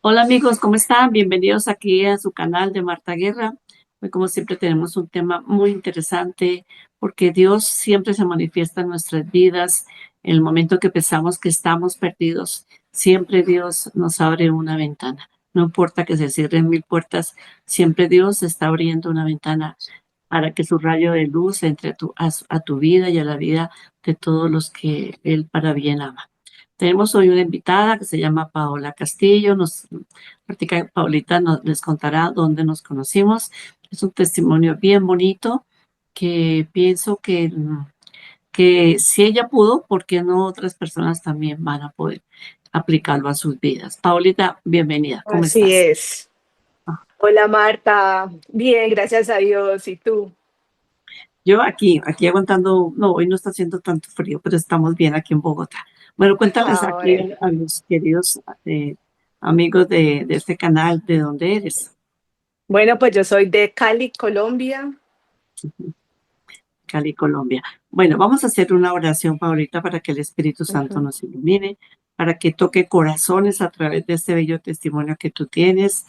Hola amigos, ¿cómo están? Bienvenidos aquí a su canal de Marta Guerra. Hoy, como siempre, tenemos un tema muy interesante porque Dios siempre se manifiesta en nuestras vidas. En el momento que pensamos que estamos perdidos, siempre Dios nos abre una ventana. No importa que se cierren mil puertas, siempre Dios está abriendo una ventana para que su rayo de luz entre a tu vida y a la vida de todos los que Él para bien ama. Tenemos hoy una invitada que se llama Paola Castillo. Paulita les contará dónde nos conocimos. Es un testimonio bien bonito que pienso que si ella pudo, ¿por qué no otras personas también van a poder aplicarlo a sus vidas? Paulita, bienvenida. ¿Cómo Así estás? es. Hola Marta, bien, gracias a Dios. ¿Y tú? Yo aquí aguantando, no, hoy no está haciendo tanto frío, pero estamos bien aquí en Bogotá. Bueno, cuéntales Ah, aquí bueno. a los queridos amigos de este canal, ¿de dónde eres? Bueno, pues yo soy de Cali, Colombia. Cali, Colombia. Bueno, vamos a hacer una oración, Paulita, para que el Espíritu Santo Ujú. nos ilumine, para que toque corazones a través de este bello testimonio que tú tienes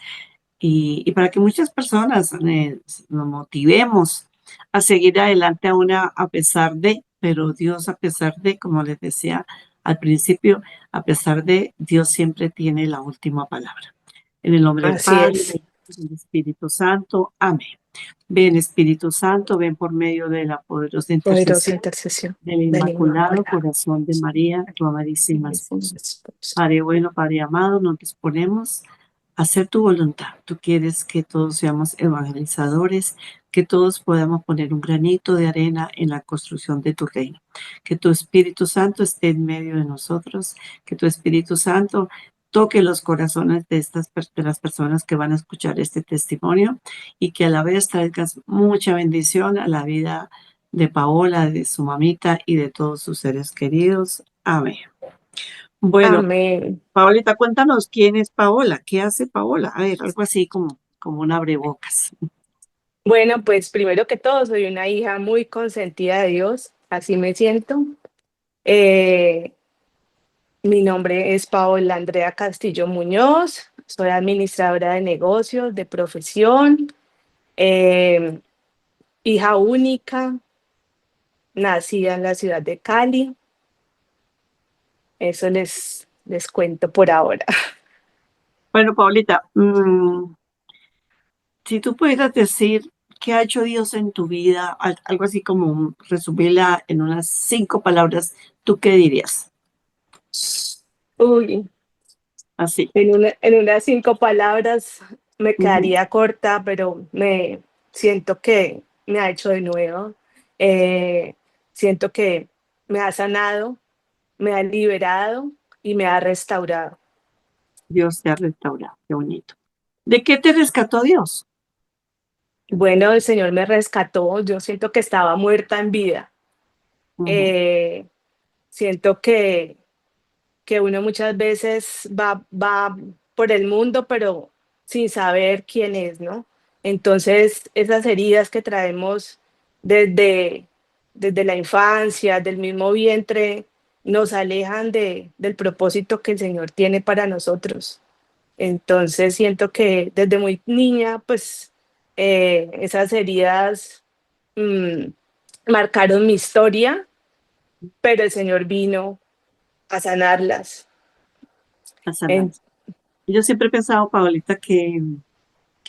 y para que muchas personas nos motivemos a seguir adelante a pesar de, pero Dios a pesar de, como les decía al principio, a pesar de, Dios siempre tiene la última palabra. En el nombre del Así Padre, es. del Hijo y del Espíritu Santo. Amén. Ven Espíritu Santo, ven por medio de la poderosa Poderosa intercesión intercesión del del Inmaculado Inmaculado. Corazón de María, tu amadísima Santísimo esposa. Esposo. Padre bueno, Padre amado, nos disponemos a hacer tu voluntad. Tú quieres que todos seamos evangelizadores, que todos podamos poner un granito de arena en la construcción de tu reino. Que tu Espíritu Santo esté en medio de nosotros, que tu Espíritu Santo toque los corazones de las personas que van a escuchar este testimonio y que a la vez traigas mucha bendición a la vida de Paola, de su mamita y de todos sus seres queridos. Amén. Bueno, Amén. Paolita, cuéntanos quién es Paola, qué hace Paola. A ver, algo así como un abrebocas. Bueno, pues primero que todo, soy una hija muy consentida de Dios. Así me siento. Eh, Mi nombre es Paola Andrea Castillo Muñoz. Soy administradora de negocios de profesión. eh, Hija única, nacida en la ciudad de Cali. Eso les cuento por ahora. Bueno, Paolita, si tú pudieras decir qué ha hecho Dios en tu vida, algo así como resumirla en unas 5 palabras, ¿tú qué dirías? Uy, Así. en unas 5 palabras me Ujú. quedaría corta, pero me siento que me ha hecho de nuevo. Eh, Siento que me ha sanado, me ha liberado y me ha restaurado. Dios te ha restaurado, qué bonito. ¿De qué te rescató Dios? Bueno, el Señor me rescató. Yo siento que estaba muerta en vida. Ujú. Eh, Siento que uno muchas veces va por el mundo, pero sin saber quién es, ¿no? Entonces, esas heridas que traemos desde, desde la infancia, del mismo vientre, nos alejan del propósito que el Señor tiene para nosotros. Entonces, siento que desde muy niña, pues, esas heridas mm, marcaron mi historia, pero el Señor vino a sanarlas. A sanar. En- Yo siempre he pensado, Paolita, que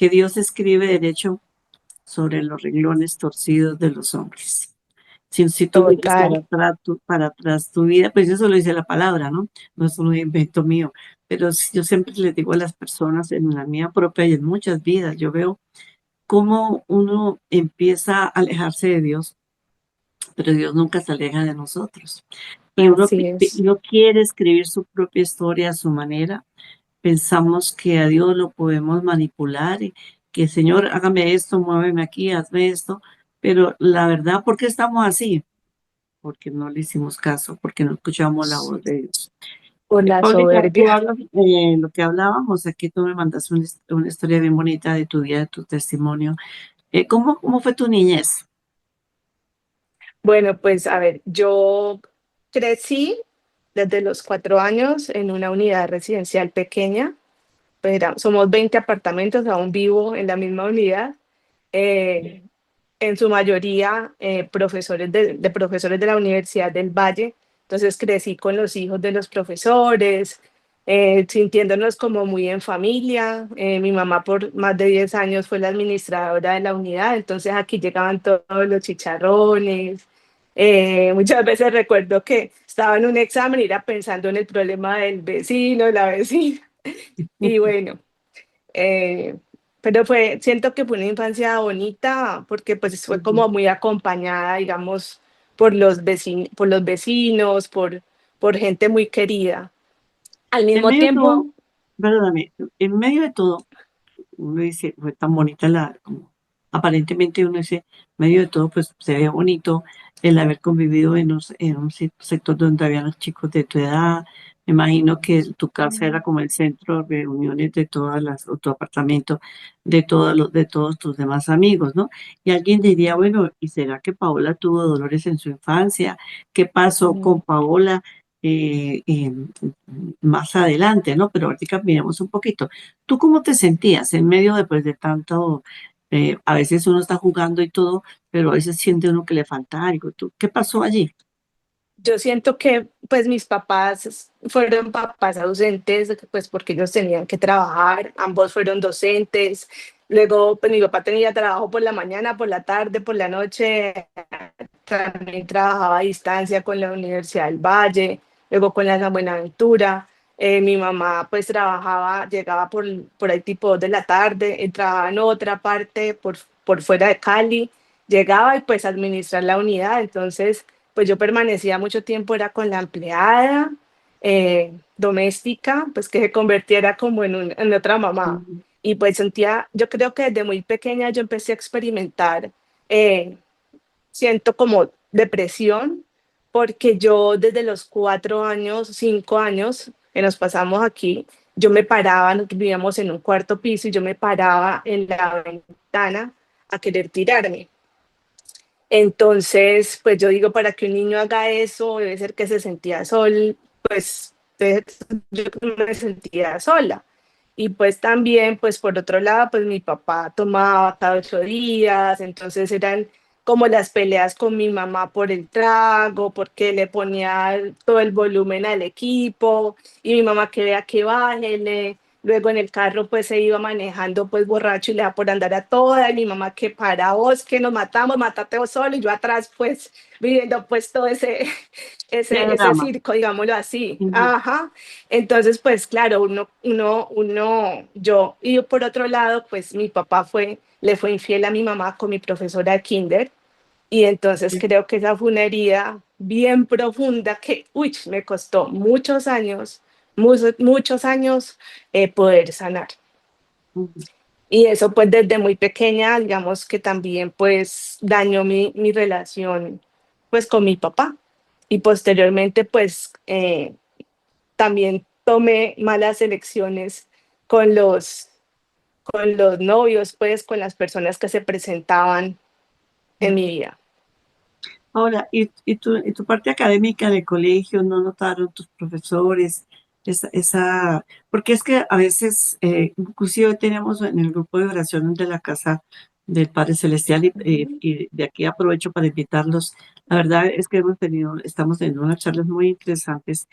Dios escribe derecho sobre los renglones torcidos de los hombres. Si tú miras Total, para atrás tu vida, pues eso lo dice la palabra, ¿no? No es un invento mío. Pero yo siempre les digo a las personas en la mía propia y en muchas vidas, yo veo cómo uno empieza a alejarse de Dios, pero Dios nunca se aleja de nosotros. Y así es. uno quiere escribir su propia historia a su manera. Pensamos que a Dios lo podemos manipular y que Señor, hágame esto, muéveme aquí, hazme esto. Pero la verdad, ¿por qué estamos así? Porque no le hicimos caso, porque no escuchamos la voz de Dios. Por la Paulita, tú soberbia. hablas, lo que hablábamos, aquí tú me mandaste una historia bien bonita de tu vida, de tu testimonio. ¿Cómo fue tu niñez? Bueno, pues a ver, yo crecí desde los 4 años en una unidad residencial pequeña. pues somos 20 apartamentos, aún vivo en la misma unidad. Eh, en su mayoría profesores de profesores de la Universidad del Valle. Entonces crecí con los hijos de los profesores, sintiéndonos como muy en familia. Mi mamá por más de 10 años fue la administradora de la unidad, entonces aquí llegaban todos los chicharrones. Muchas veces recuerdo que estaba en un examen y era pensando en el problema del vecino, la vecina. Y bueno, eh, pero siento que fue una infancia bonita porque pues fue Ujú. como muy acompañada, digamos, por los vecinos, por gente muy querida. Al En mismo medio de todo, tiempo, perdóname, en medio de todo, uno dice, fue tan bonita como aparentemente uno dice, en medio de todo, pues se ve bonito el haber convivido en un sector donde había los chicos de tu edad. Me imagino que tu casa era como el centro de reuniones de o tu apartamento, de todos tus demás amigos, ¿no? Y alguien diría, bueno, ¿y será que Paola tuvo dolores en su infancia? ¿Qué pasó con Paola más adelante, ¿no? Pero ahorita miremos un poquito. ¿Tú cómo te sentías en medio de tanto, a veces uno está jugando y todo, pero a veces siente uno que le falta algo? ¿Tú, qué pasó allí? yo siento que pues mis papás fueron papás ausentes, pues porque ellos tenían que trabajar, ambos fueron docentes. Luego, pues mi papá tenía trabajo por la mañana, por la tarde, por la noche. También trabajaba a distancia con la Universidad del Valle, luego con la San Buenaventura. Mi mamá pues trabajaba, llegaba por ahí tipo 2 de la tarde, trabajaba en otra parte por fuera de Cali, llegaba y pues administrar la unidad. Entonces pues yo permanecía mucho tiempo, era con la empleada doméstica, pues que se convirtiera como en otra mamá. Ujú, Y pues sentía, yo creo que desde muy pequeña yo empecé a experimentar. eh, Siento como depresión, porque yo desde los 4 años, 5 años que nos pasamos aquí, yo me paraba, vivíamos en un cuarto piso y yo me paraba en la ventana a querer tirarme. Entonces, pues yo digo, para que un niño haga eso, debe ser que se sentía pues yo me sentía sola. Y pues también, pues por otro lado, pues mi papá tomaba cada 8 días, entonces eran como las peleas con mi mamá por el trago, porque le ponía todo el volumen al equipo, y mi mamá que vea que bájele. Luego en el carro pues se iba manejando pues borracho y le da por andar a toda, y mi mamá que para vos, que nos matamos, mátate vos solo, y yo atrás pues viviendo pues todo qué ese drama. circo, digámoslo así. Ujú, Ajá. Entonces, pues claro, yo, y por otro lado, pues mi papá le fue infiel a mi mamá con mi profesora de kinder, y entonces sí, creo que esa fue una herida bien profunda que, uy, me costó muchos años poder sanar. ujú, Y eso pues desde muy pequeña, digamos que también pues dañó mi relación pues con mi papá. Y posteriormente pues también tomé malas elecciones con con los novios, pues con las personas que se presentaban en ujú. mi vida. Ahora, y tu parte académica del colegio, no notaron tus profesores porque es que a veces, inclusive tenemos en el grupo de oración de la Casa del Padre Celestial y de aquí aprovecho para invitarlos. La verdad es que estamos teniendo unas charlas muy interesantes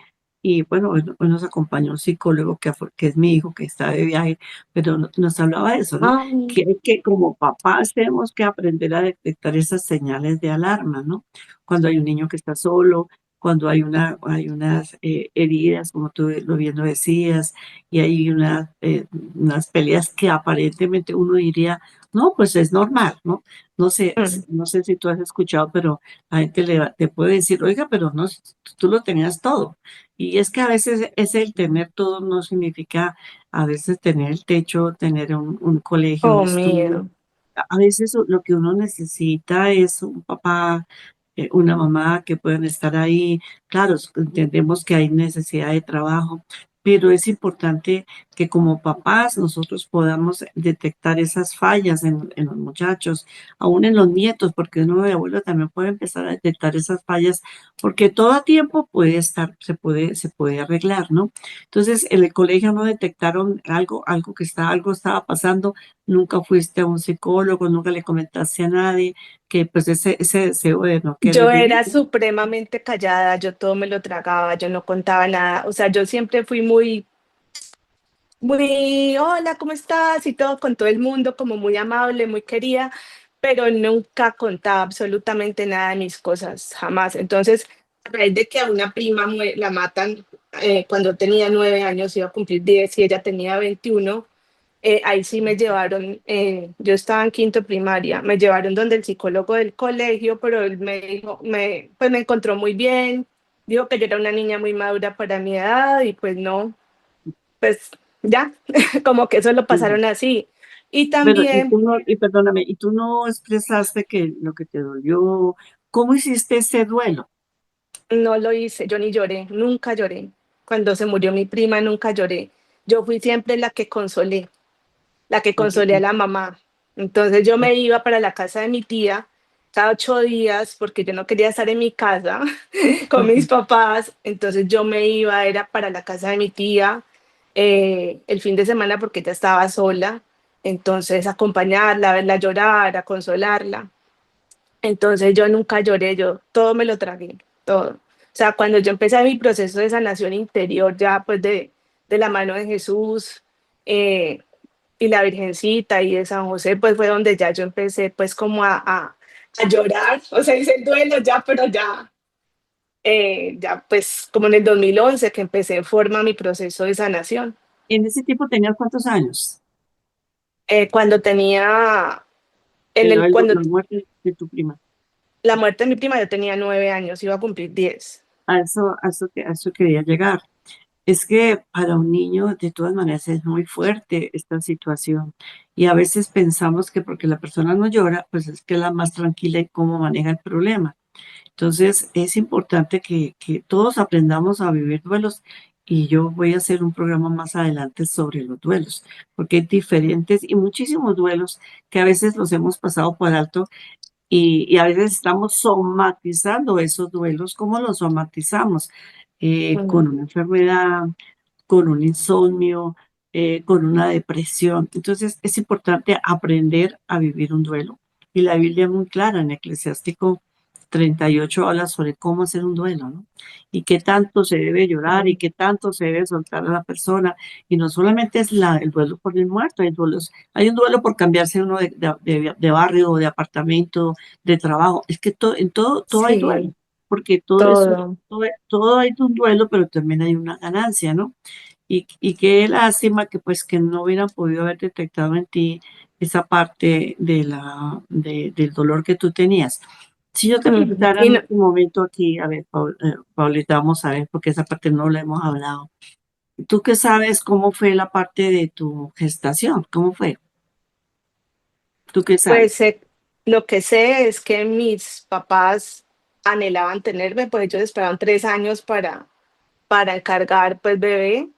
y bueno, hoy nos acompañó un psicólogo que es mi hijo que está de viaje, pero nos hablaba de eso, ¿no? Ay, Que como papás tenemos que aprender a detectar esas señales de alarma, ¿no? Cuando hay un niño que está solo, cuando hay unas heridas, como tú bien lo decías, y hay unas peleas que aparentemente uno diría, no, pues es normal, ¿no? mm, No sé si tú has escuchado, pero la gente te puede decir, oiga, pero no, tú lo tenías todo. Y es que a veces ese el tener todo no significa a veces tener el techo, tener un colegio, un oh, estudio. miedo. A veces lo que uno necesita es un papá, una mamá que puedan estar ahí. Claro, entendemos que hay necesidad de trabajo, pero es importante que como papás nosotros podamos detectar esas fallas en los muchachos, aún en los nietos, porque uno de abuelo también puede empezar a detectar esas fallas, porque todo a tiempo puede estar, se puede arreglar, ¿no? Entonces, en el colegio no detectaron algo estaba pasando, nunca fuiste a un psicólogo, nunca le comentaste a nadie que pues ese deseo de no querer Yo vivir. era supremamente callada, yo todo me lo tragaba, yo no contaba nada, o sea, yo siempre fui muy, muy, hola, ¿cómo estás? Y todo con todo el mundo, como muy amable, muy querida, pero nunca contaba absolutamente nada de mis cosas, jamás. Entonces, a raíz de que a una prima la matan cuando tenía 9 años, iba a cumplir 10 y ella tenía 21. Ahí sí me llevaron, yo estaba en quinto primaria, me llevaron donde el psicólogo del colegio, pero él me dijo, pues me encontró muy bien, dijo que yo era una niña muy madura para mi edad y pues no, pues ya, como que eso lo pasaron así. Y Bueno, también y perdóname, y tú no expresaste que lo que te dolió, ¿cómo hiciste ese duelo? no lo hice, yo ni lloré, nunca lloré. Cuando se murió mi prima, nunca lloré. Yo fui siempre la que La que consolé a la mamá. Entonces yo me iba para la casa de mi tía cada 8 días porque yo no quería estar en mi casa con mis Ujú. papás. Entonces yo me iba, era para la casa de mi tía el fin de semana porque ella estaba sola. Entonces acompañarla, verla llorar, a consolarla. Entonces yo nunca lloré, yo todo me lo tragué, todo. O sea, cuando yo empecé mi proceso de sanación interior, ya pues de la mano de Jesús eh, y la Virgencita y de San José, pues fue donde ya yo empecé pues como a llorar, o sea, hice el duelo ya, pero ya, ya pues como en el 2011 que empecé en forma mi proceso de sanación. En ese tiempo tenías cuántos años, Cuando tenía, cuando la muerte de tu prima. la muerte de mi prima yo tenía 9 años, iba a cumplir 10. A eso quería llegar. Es que para un niño, de todas maneras, es muy fuerte esta situación. Y a veces pensamos que porque la persona no llora, pues es que es la más tranquila y cómo maneja el problema. Entonces, es importante que todos aprendamos a vivir duelos y yo voy a hacer un programa más adelante sobre los duelos, porque hay diferentes y muchísimos duelos que a veces los hemos pasado por alto y a veces estamos somatizando esos duelos. ¿Cómo los somatizamos? Mm. Con una enfermedad, con un insomnio, con una depresión. Entonces es importante aprender a vivir un duelo. Y la Biblia es muy clara en Eclesiástico 38 habla sobre cómo hacer un duelo, ¿no? Y qué tanto se debe llorar y qué tanto se debe soltar a la persona. Y no solamente es el duelo por el muerto, hay un duelo por cambiarse uno de barrio, de apartamento, de trabajo. Es que en todo hay duelo, Sí, porque todo eso, todo. todo hay un duelo, pero también hay una ganancia, ¿no? Y qué lástima que pues que no hubieran podido haber detectado en ti esa parte del dolor que tú tenías. Si yo te Ujú. preguntara Y en no, este momento aquí, a ver, Paulita, vamos a ver, porque esa parte no la hemos hablado. ¿Tú qué sabes cómo fue la parte de tu gestación? ¿Cómo fue? ¿Tú qué pues sabes? lo que sé es que mis papás anhelaban tenerme, pues ellos esperaban 3 años para encargar pues bebé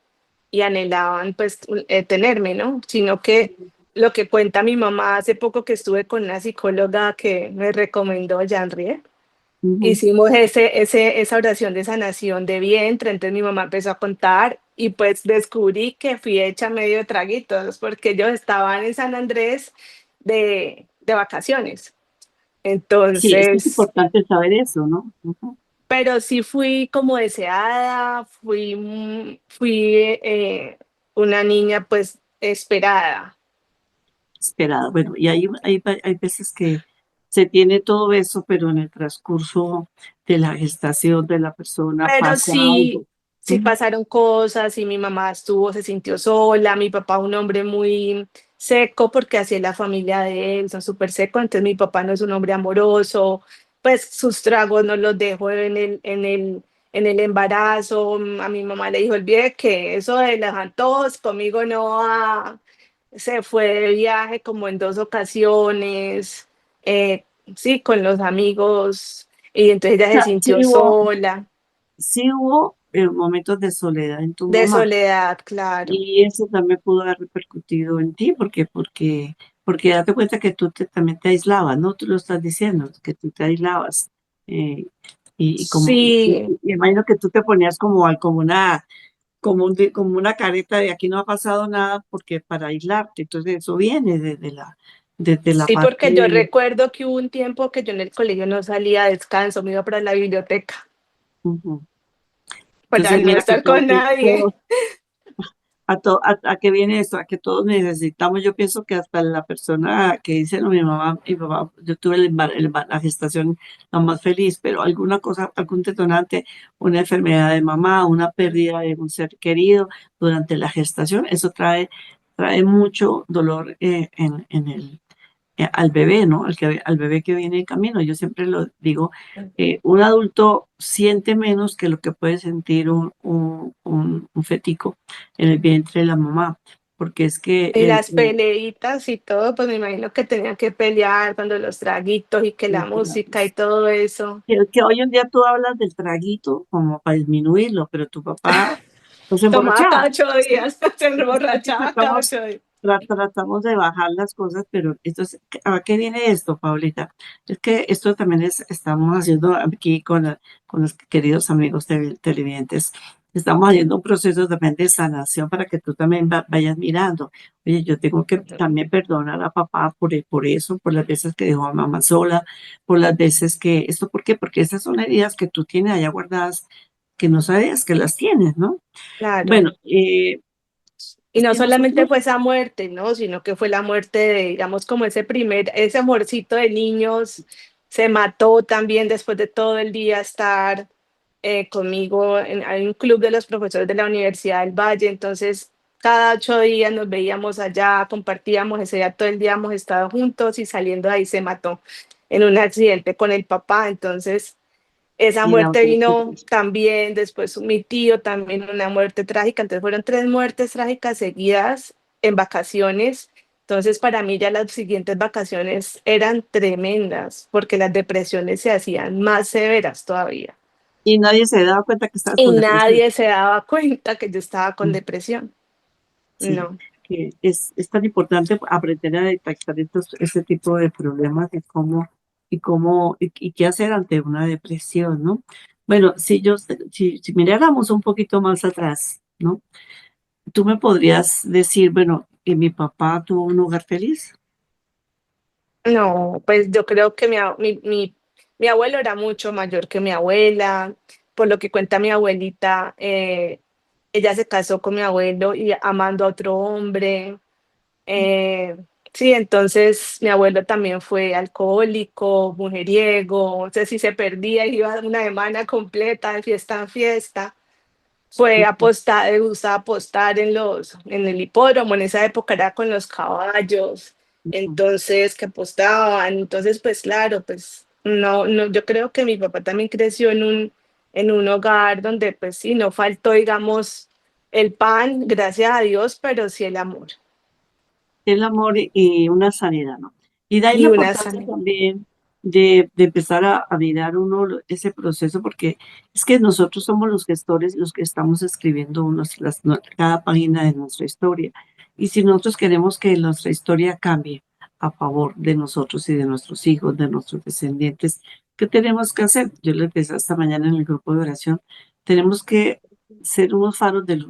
y anhelaban pues tenerme, ¿no? Sino que lo que cuenta mi mamá hace poco que estuve con una psicóloga que me recomendó, Jean-Rie, Ujú. hicimos esa oración de sanación de vientre, entonces mi mamá empezó a contar y pues descubrí que fui hecha medio de traguitos porque ellos estaban en San Andrés de vacaciones. Sí, es que es Entonces, importante saber eso, ¿no? Ujú. pero sí fui como deseada, fui una niña pues esperada. Esperado. Bueno, y hay veces que se tiene todo eso, pero en el transcurso de la gestación de la persona Pero pasa sí, algo. sí Ujú, pasaron cosas y mi mamá se sintió sola, mi papá un hombre muy seco porque así es la familia de él, son súper secos, entonces mi papá no es un hombre amoroso, pues sus tragos no los dejó en el embarazo, a mi mamá le dijo el viejo que eso de los antojos conmigo no va, se fue de viaje como en 2 ocasiones, eh, sí, con los amigos y entonces ella o se sea, sintió sola. sí hubo momentos de soledad en tu De mamá. soledad, claro. Y eso también pudo haber repercutido en ti, porque date cuenta que también te aislabas, ¿no? Tú lo estás diciendo, que tú te aislabas. eh, Sí, y imagino que tú te ponías como una careta de aquí no ha pasado nada, porque para aislarte. Entonces eso viene desde la sí, parte porque yo de... recuerdo que hubo un tiempo que yo en el colegio no salía a descanso, me iba para la biblioteca Ujú. para Entonces no mira que estar con nadie. ¿A qué viene esto? A que todos necesitamos, yo pienso que hasta la persona que dice, no, mi papá, yo tuve la gestación la más feliz, pero alguna cosa, algún detonante, una enfermedad de mamá, una pérdida de un ser querido durante la gestación, eso trae mucho dolor al bebé, ¿no? Al bebé que viene en camino. Yo siempre lo digo, un adulto siente menos que lo que puede sentir un fetico en el vientre de la mamá, porque es que Y las peleitas y todo, pues me imagino que tenían que pelear cuando los traguitos y que la música y todo eso. que hoy en día tú hablas del traguito como para disminuirlo, pero tu papá se Tomaba emborrachaba. cada 8 días, se Es que emborrachaba cada 8 días. tratamos de bajar las cosas, pero entonces, ¿a qué viene esto, Paulita? Es que esto también estamos haciendo aquí con los queridos amigos televidentes, estamos haciendo un proceso también de sanación para que tú también vayas mirando. Oye, yo tengo que también perdonar a papá por eso, por las veces que dejó a mamá sola, por las veces ¿esto por qué? Porque esas son heridas que tú tienes allá guardadas que no sabías que las tienes, ¿no? Claro. Bueno, Y es no que solamente nosotros... fue esa muerte, ¿no? Sino que fue la muerte de, digamos, como ese amorcito de niños, se mató también después de todo el día estar conmigo. Hay un club de los profesores de la Universidad del Valle, entonces cada 8 días nos veíamos allá, compartíamos, ese día todo el día hemos estado juntos y saliendo de ahí se mató en un accidente con el papá, entonces esa Mira, muerte vino también, después mi tío también una muerte trágica, entonces fueron 3 muertes trágicas seguidas en vacaciones. Entonces para mí ya las siguientes vacaciones eran tremendas porque las depresiones se hacían más severas todavía y nadie se daba cuenta que estabas y con depresión. nadie se daba cuenta que yo estaba con Mm, depresión. sí, No, que es tan importante aprender a detectar este tipo de problemas y qué hacer ante una depresión, ¿no? Bueno, si miráramos un poquito más atrás, ¿no? Tú me podrías decir, bueno, que mi papá tuvo un hogar feliz. no, pues yo creo que mi abuelo era mucho mayor que mi abuela, por lo que cuenta mi abuelita, ella se casó con mi abuelo y amando a otro hombre. eh, sí, entonces mi abuelo también fue alcohólico, mujeriego, o sea, si se perdía iba una semana completa de fiesta en fiesta. Fue apostar, le gustaba apostar en el hipódromo, en esa época era con los caballos, entonces que apostaban, entonces pues claro, pues no, no, yo creo que mi papá también creció en un hogar donde pues sí, no faltó, digamos, el pan, gracias a Dios, pero sí el amor El amor y una sanidad, ¿no? Y de ahí y la una importancia sanidad. también de empezar a mirar uno ese proceso, porque es que nosotros somos los gestores, los que estamos escribiendo cada página de nuestra historia. Y si nosotros queremos que nuestra historia cambie a favor de nosotros y de nuestros hijos, de nuestros descendientes, ¿qué tenemos que hacer? Yo les decía esta mañana en el grupo de oración, tenemos que ser unos faros de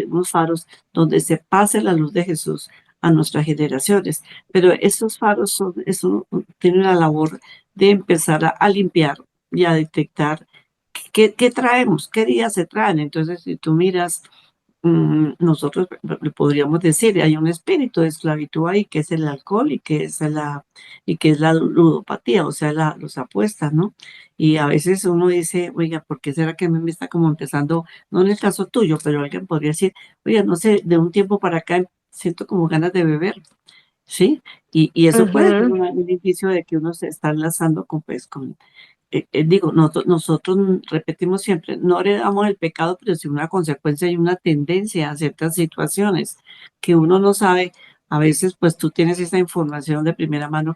unos faros donde se pase la luz de Jesús a nuestras generaciones. Pero esos faros tienen la labor de empezar a limpiar y a detectar qué traemos, qué días se traen. Entonces, si tú miras, nosotros le podríamos decir, hay un espíritu de esclavitud ahí, que es el alcohol y que es la ludopatía, o sea, los apuestas, ¿no? Y a veces uno dice, oiga, ¿por qué será que a mí me está como empezando, no en el caso tuyo, pero alguien podría decir, oiga, no sé, de un tiempo para acá siento como ganas de beber, ¿sí? Y eso puede ser Ujú, un indicio de que uno se está enlazando digo, nosotros repetimos siempre, no heredamos el pecado, pero sí una consecuencia y una tendencia a ciertas situaciones que uno no sabe. A veces, pues tú tienes esa información de primera mano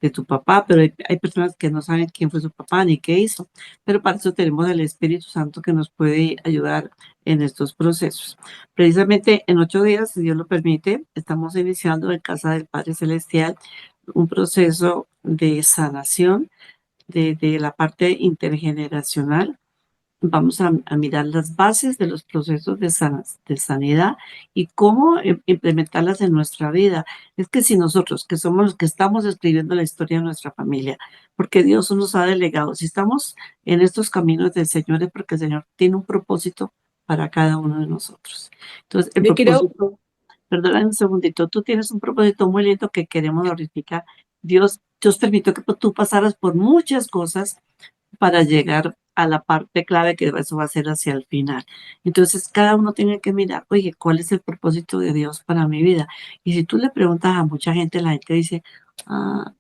de tu papá, pero hay personas que no saben quién fue su papá ni qué hizo, pero para eso tenemos el Espíritu Santo que nos puede ayudar en estos procesos. Precisamente en 8 días, si Dios lo permite, estamos iniciando en Casa del Padre Celestial un proceso de sanación de la parte intergeneracional. Vamos a mirar las bases de los procesos de sanidad y cómo implementarlas en nuestra vida. Es que si nosotros, que somos los que estamos escribiendo la historia de nuestra familia, porque Dios nos ha delegado, si estamos en estos caminos del Señor es porque el Señor tiene un propósito para cada uno de nosotros. Entonces, el Yo quiero, propósito, perdona un segundito, tú tienes un propósito muy lindo que queremos glorificar. Dios permitió que tú pasaras por muchas cosas para llegar a la parte clave que eso va a ser hacia el final. Entonces, cada uno tiene que mirar, oye, ¿cuál es el propósito de Dios para mi vida? Y si tú le preguntas a mucha gente, la gente dice,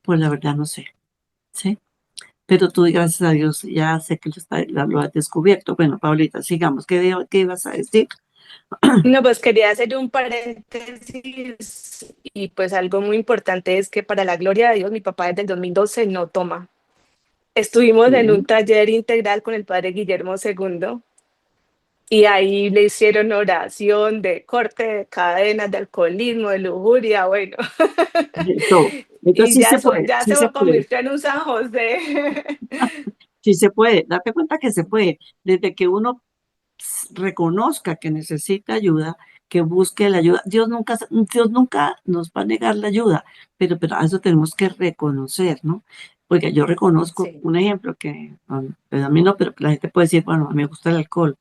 pues la verdad no sé, ¿sí? Pero tú, gracias a Dios, ya sé que lo has descubierto. Bueno, Paulita, sigamos. ¿Qué ibas a decir? no, pues quería hacer un paréntesis y pues algo muy importante es que para la gloria de Dios, mi papá desde el 2012 no toma. Estuvimos en un Sí. taller integral con el padre Guillermo II y ahí le hicieron oración de corte de cadenas, de alcoholismo, de lujuria, bueno. De todo. Entonces Y sí se puede, ya sí se se puede. convirtió en un San José. Sí se puede, date cuenta que se puede. Desde que uno reconozca que necesita ayuda, que busque la ayuda. Dios nunca nos va a negar la ayuda, pero a eso tenemos que reconocer, ¿no? Oiga, yo reconozco Sí. un ejemplo que pues a mí no, pero que la gente puede decir, bueno, a mí me gusta el alcohol.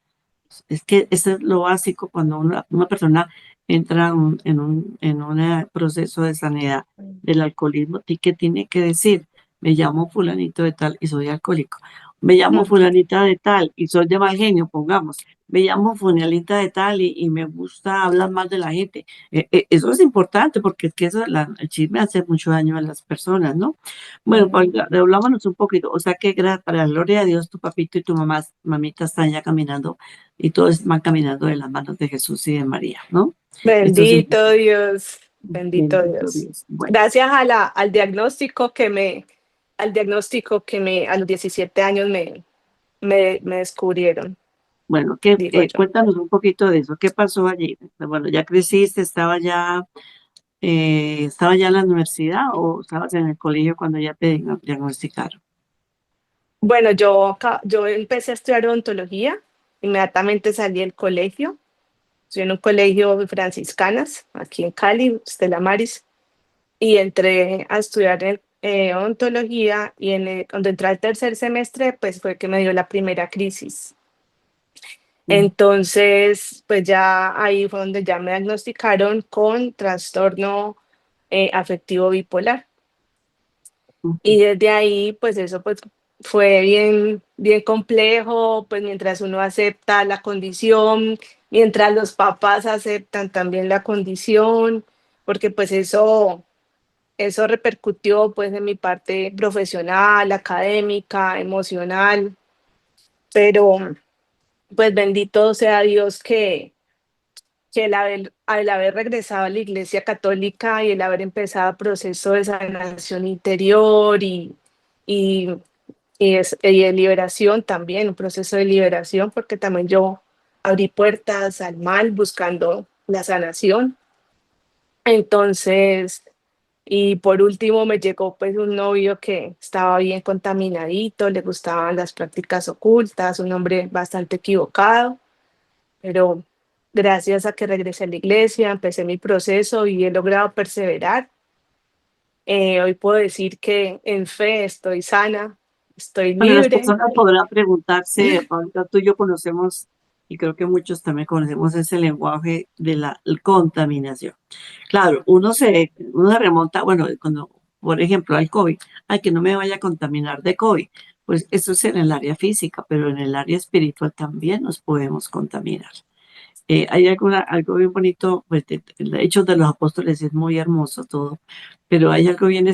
Es que eso es lo básico cuando una persona entra en un proceso de sanidad del alcoholismo, ¿qué tiene que decir? Me llamo fulanito de tal y soy alcohólico. Me llamo fulanita de tal y soy de mal genio, pongamos. Me llamo fulanita de tal y me gusta hablar mal de la gente. Eso es importante porque es que el chisme hace mucho daño a las personas, ¿no? Bueno, Paula, hablámonos un poquito. O sea que para la gloria de Dios, tu papito y tu mamita están ya caminando y todos van caminando de las manos de Jesús y de María, ¿no? Esto es Bendito importante. Dios, bendito Bendito Dios. Dios. Bueno, Gracias al diagnóstico que a los 17 años me descubrieron, bueno, digo yo. cuéntanos un poquito de eso. ¿Qué pasó allí? Bueno, ya creciste, estaba ya en la universidad o estabas en el colegio cuando ya te diagnosticaron. Bueno, yo empecé a estudiar odontología, inmediatamente salí del colegio, estoy en un colegio franciscanas, aquí en Cali, Stella Maris, y entré a estudiar odontología y cuando entré al tercer semestre, pues fue que me dio la primera crisis. Mm, Entonces, pues ya ahí fue donde ya me diagnosticaron con trastorno afectivo bipolar. mm, Y desde ahí, pues eso pues fue bien, bien complejo, pues mientras uno acepta la condición, mientras los papás aceptan también la condición, porque pues eso repercutió pues en mi parte profesional, académica, emocional, pero pues bendito sea Dios que al haber regresado a la Iglesia Católica y el haber empezado el proceso de sanación interior y, y de liberación también, un proceso de liberación, porque también yo abrí puertas al mal buscando la sanación. Entonces, y por último me llegó pues un novio que estaba bien contaminadito, le gustaban las prácticas ocultas, un hombre bastante equivocado, pero gracias a que regresé a la iglesia, empecé mi proceso y he logrado perseverar. Hoy puedo decir que en fe estoy sana, estoy Bueno, las libre. personas podrán preguntarse, ahorita tú y yo conocemos, y creo que muchos también conocemos ese lenguaje de la contaminación. Claro, uno se remonta, bueno, cuando, por ejemplo, al COVID, ay, que no me vaya a contaminar de COVID. Pues eso es en el área física, pero en el área espiritual también nos podemos contaminar. Hay algo bien bonito, pues de Hechos de los Apóstoles es muy hermoso todo, pero hay algo bien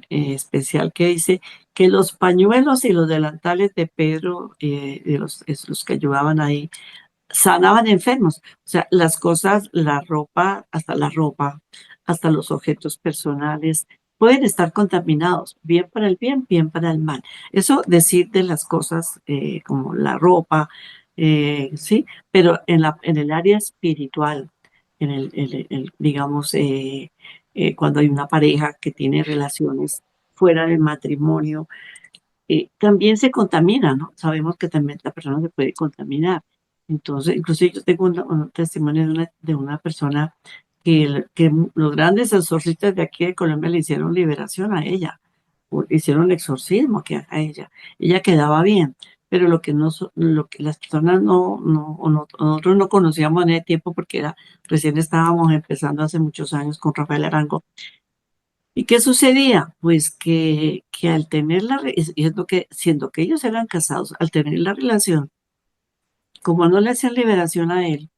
especial que dice que los pañuelos y los delantales de Pedro, los que ayudaban ahí, sanaban enfermos. O sea, las cosas, la ropa, hasta los objetos personales, pueden estar contaminados, bien para el bien, bien para el mal. Eso decir de las cosas como la ropa, sí, pero en el área espiritual, digamos, cuando hay una pareja que tiene relaciones fuera del matrimonio, también se contamina, ¿no? Sabemos que también la persona se puede contaminar. Entonces, incluso yo tengo un testimonio de una persona que los grandes exorcistas de aquí de Colombia le hicieron liberación a ella, hicieron un exorcismo a ella. Ella quedaba bien, pero lo que, no, lo que las personas nosotros no conocíamos en ese tiempo porque recién estábamos empezando hace muchos años con Rafael Arango. ¿Y qué sucedía? Pues que al tener siendo que ellos eran casados, al tener la relación, como no le hacían liberación a él,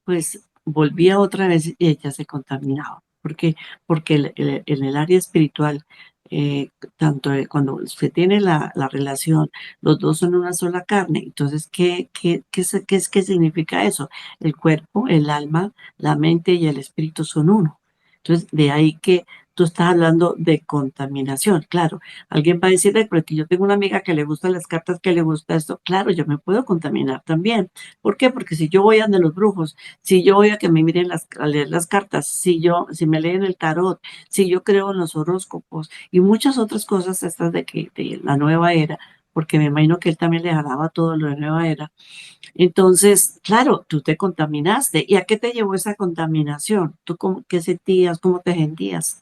pues volvía otra vez y ella se contaminaba. ¿Por qué? Porque en el área espiritual, tanto cuando se tiene la relación, los dos son una sola carne. Entonces, ¿qué significa eso? El cuerpo, el alma, la mente y el espíritu son uno. Entonces, de ahí que tú estás hablando de contaminación. Claro, alguien va a decir, "Ay, pero que yo tengo una amiga que le gustan las cartas, que le gusta esto". Claro, yo me puedo contaminar también. ¿Por qué? Porque si yo voy a donde los brujos, si yo voy a que me miren a leer las cartas, si me leen el tarot, si yo creo en los horóscopos y muchas otras cosas estas de la nueva era, porque me imagino que él también le jalaba todo lo de nueva era. Entonces, claro, tú te contaminaste. ¿Y a qué te llevó esa contaminación? ¿Tú qué sentías? ¿Cómo te sentías?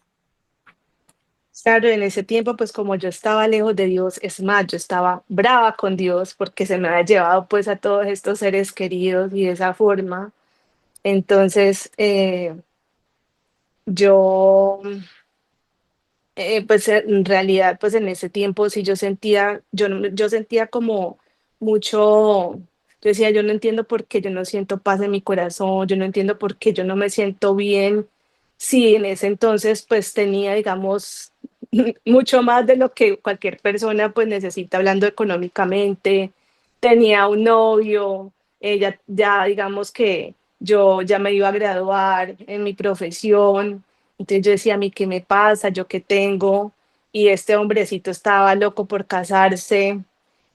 Claro, en ese tiempo, pues como yo estaba lejos de Dios, es más, yo estaba brava con Dios porque se me había llevado pues a todos estos seres queridos y de esa forma. Entonces, yo pues en realidad, pues en ese tiempo sí yo sentía, yo sentía como mucho, yo decía, yo no entiendo por qué yo no siento paz en mi corazón, yo no entiendo por qué yo no me siento bien. Sí, en ese entonces pues tenía, digamos, mucho más de lo que cualquier persona pues necesita hablando económicamente, tenía un novio, ella ya digamos que yo ya me iba a graduar en mi profesión. Entonces yo decía, a mí, ¿qué me pasa? ¿Yo qué tengo? Y este hombrecito estaba loco por casarse.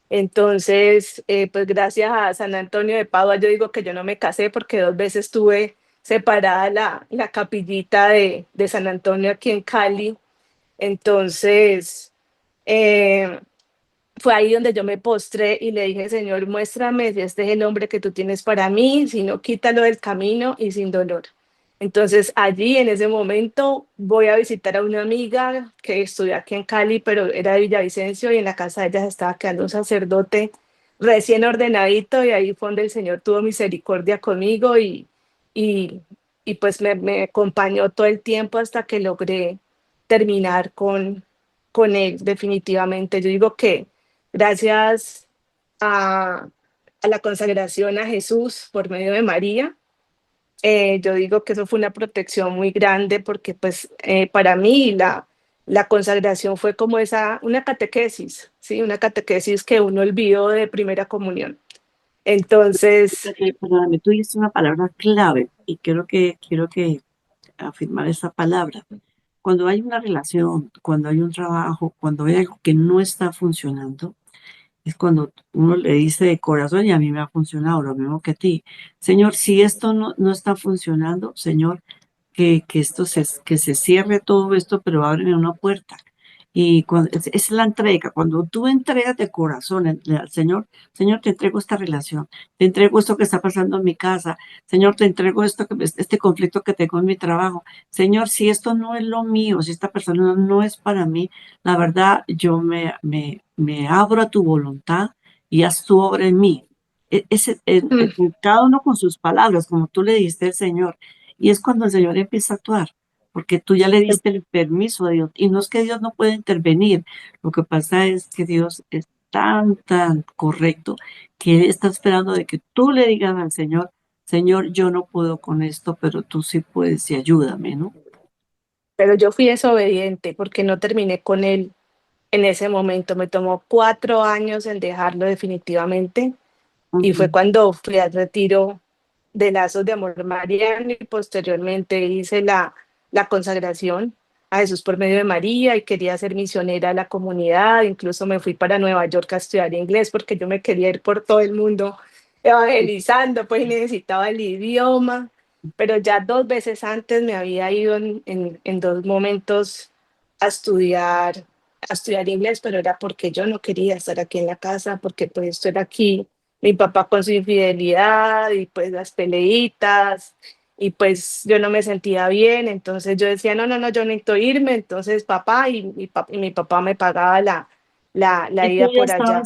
Entonces, pues gracias a San Antonio de Padua, yo digo que yo no me casé porque 2 veces tuve separada la capillita de San Antonio aquí en Cali. Entonces, eh, fue ahí donde yo me postré y le dije, Señor, muéstrame si este es el hombre que tú tienes para mí, si no, quítalo del camino y sin dolor. Entonces allí en ese momento voy a visitar a una amiga que estudia aquí en Cali, pero era de Villavicencio y en la casa de ella se estaba quedando un sacerdote recién ordenadito y ahí fue donde el Señor tuvo misericordia conmigo y, y pues me acompañó todo el tiempo hasta que logré terminar con él definitivamente. Yo digo que gracias a la consagración a Jesús por medio de María, yo digo que eso fue una protección muy grande porque pues para mí la consagración fue como una catequesis, ¿sí? Una catequesis que uno olvidó de primera comunión. Entonces, Perdóname, tú dices una palabra clave y quiero que afirmar esa palabra. Cuando hay una relación, cuando hay un trabajo, cuando hay algo que no está funcionando, es cuando uno le dice de corazón, y a mí me ha funcionado lo mismo que a ti, Señor, si esto no está funcionando, Señor, que se cierre todo esto, pero ábreme una puerta. Y es la entrega, cuando tú entregas de corazón al Señor, Señor, te entrego esta relación, te entrego esto que está pasando en mi casa, Señor, te entrego este conflicto que tengo en mi trabajo, Señor, si esto no es lo mío, si esta persona no es para mí, la verdad, yo me abro a tu voluntad y haz tu obra en mí. Cada uno con sus palabras, como tú le diste al Señor. Y es cuando el Señor empieza a actuar, porque tú ya le diste el permiso a Dios. Y no es que Dios no pueda intervenir, lo que pasa es que Dios es tan correcto que Él está esperando de que tú le digas al Señor, Señor, yo no puedo con esto, pero tú sí puedes y ayúdame, ¿no? pero yo fui desobediente porque no terminé con él en ese momento. Me tomó 4 años en dejarlo definitivamente y fue Ujú. cuando fui al retiro de Lazos de Amor Mariano y posteriormente hice la consagración. a Jesús por medio de María y quería ser misionera a la comunidad. Incluso me fui para Nueva York a estudiar inglés porque yo me quería ir por todo el mundo evangelizando, pues y necesitaba el idioma. Pero ya 2 veces antes me había ido en 2 momentos a estudiar, a estudiar inglés, pero era porque yo no quería estar aquí en la casa, porque pues esto era aquí, mi papá con su infidelidad y pues las peleitas y pues yo no me sentía bien, entonces yo decía, no, no, no, yo necesito irme, entonces papá y mi papá me pagaba la Y tú ida ya por allá.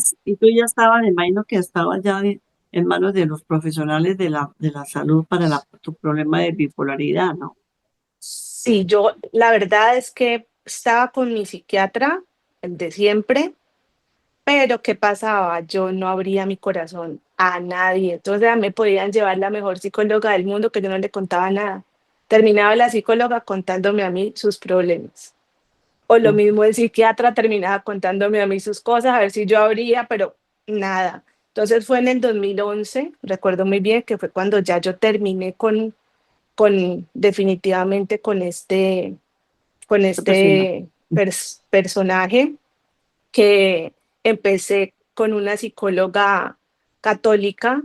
estabas, me imagino que estabas ya en manos de los profesionales de la salud para tu problema de bipolaridad, ¿no? Sí, yo la verdad es que estaba con mi psiquiatra, el de siempre, pero ¿qué pasaba? Yo no abría mi corazón a nadie, entonces me podían llevar la mejor psicóloga del mundo que yo no le contaba nada. Terminaba la psicóloga contándome a mí sus problemas. O lo Mm. mismo el psiquiatra terminaba contándome a mí sus cosas, a ver si yo abría, pero nada. Entonces fue en el 2011, recuerdo muy bien, que fue cuando ya yo terminé con definitivamente con Esta persona. este personaje, que empecé con una psicóloga católica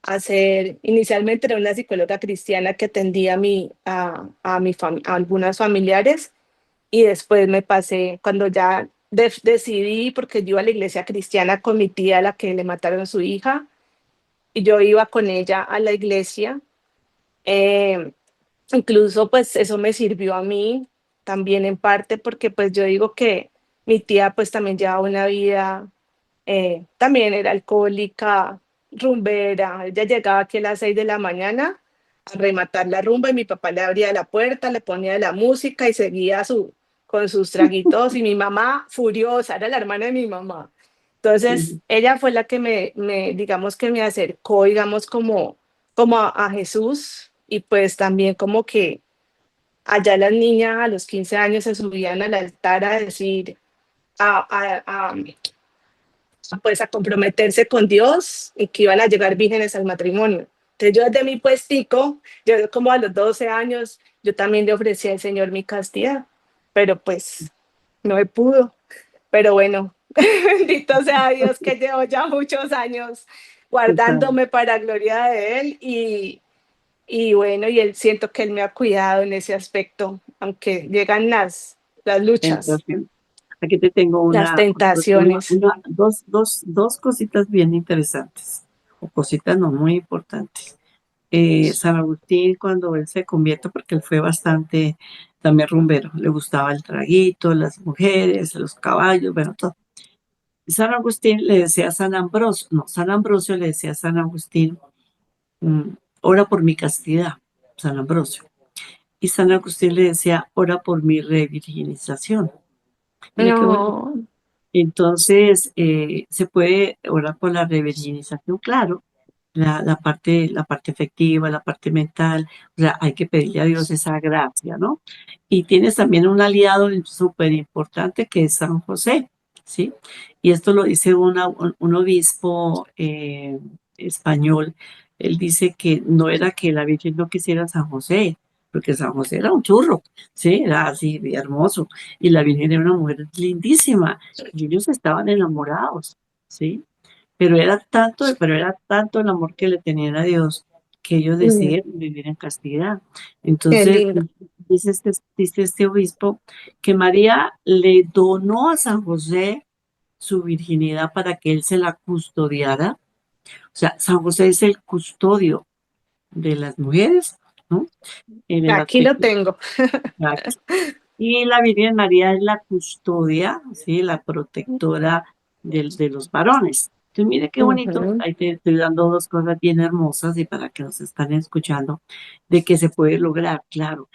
a hacer, inicialmente era una psicóloga cristiana que atendía a algunas familiares y después me pasé, cuando ya decidí, porque yo iba a la iglesia cristiana con mi tía, a la que le mataron su hija, y yo iba con ella a la iglesia. eh, Incluso pues eso me sirvió a mí también en parte porque pues yo digo que mi tía pues también llevaba una vida, también era alcohólica, rumbera. Ella llegaba aquí a las 6 de la mañana a rematar la rumba y mi papá le abría la puerta, le ponía la música y seguía con sus traguitos y mi mamá furiosa, era la hermana de mi mamá. Entonces Sí, ella fue la que digamos que me acercó, digamos como a Jesús y pues también como que allá las niñas a los 15 años se subían al altar a decir, pues a comprometerse con Dios y que iban a llegar vírgenes al matrimonio. Entonces yo desde mi puestico, yo como a los 12 años, yo también le ofrecí al Señor mi castidad, pero pues no me pudo. Pero bueno, bendito sea Dios que llevo ya muchos años total. guardándome para gloria de Él y bueno, y él siento que Él me ha cuidado en ese aspecto, aunque llegan las luchas, Entonces, aquí te tengo las tentaciones. dos cositas bien interesantes, o cositas no muy importantes. San Agustín, cuando él se convierte, porque él fue bastante también rumbero, le gustaba el traguito, las mujeres, los caballos, bueno, todo. San Agustín le decía a San Ambrosio, no, San Ambrosio le decía a San Agustín, mm, ora por mi castidad, San Ambrosio. Y San Agustín le decía, ora por mi revirginización. Mira qué bonito. No, Entonces, se puede orar por la revirginización, claro, la parte efectiva, la parte mental, o sea, hay que pedirle a Dios esa gracia, ¿no? Y tienes también un aliado súper importante que es San José, ¿sí? Y esto lo dice un obispo español. Él dice que no era que la Virgen no quisiera a San José, porque San José era un churro, ¿sí? Era así, hermoso. Y la Virgen era una mujer lindísima. Y ellos estaban enamorados, ¿sí? Pero era tanto el amor que le tenían a Dios que ellos decidieron vivir en castidad. qué Entonces, lindo. dice este obispo que María le donó a San José su virginidad para que él se la custodiara. O sea, San José es el custodio de las mujeres, ¿no? En el Aquí lo aspecto. tengo. Y la Virgen María es la custodia, ¿sí? La protectora de los varones. Entonces, mire qué bonito, Ujú. ahí te estoy dando dos cosas bien hermosas y para que nos están escuchando, de que se puede lograr, claro.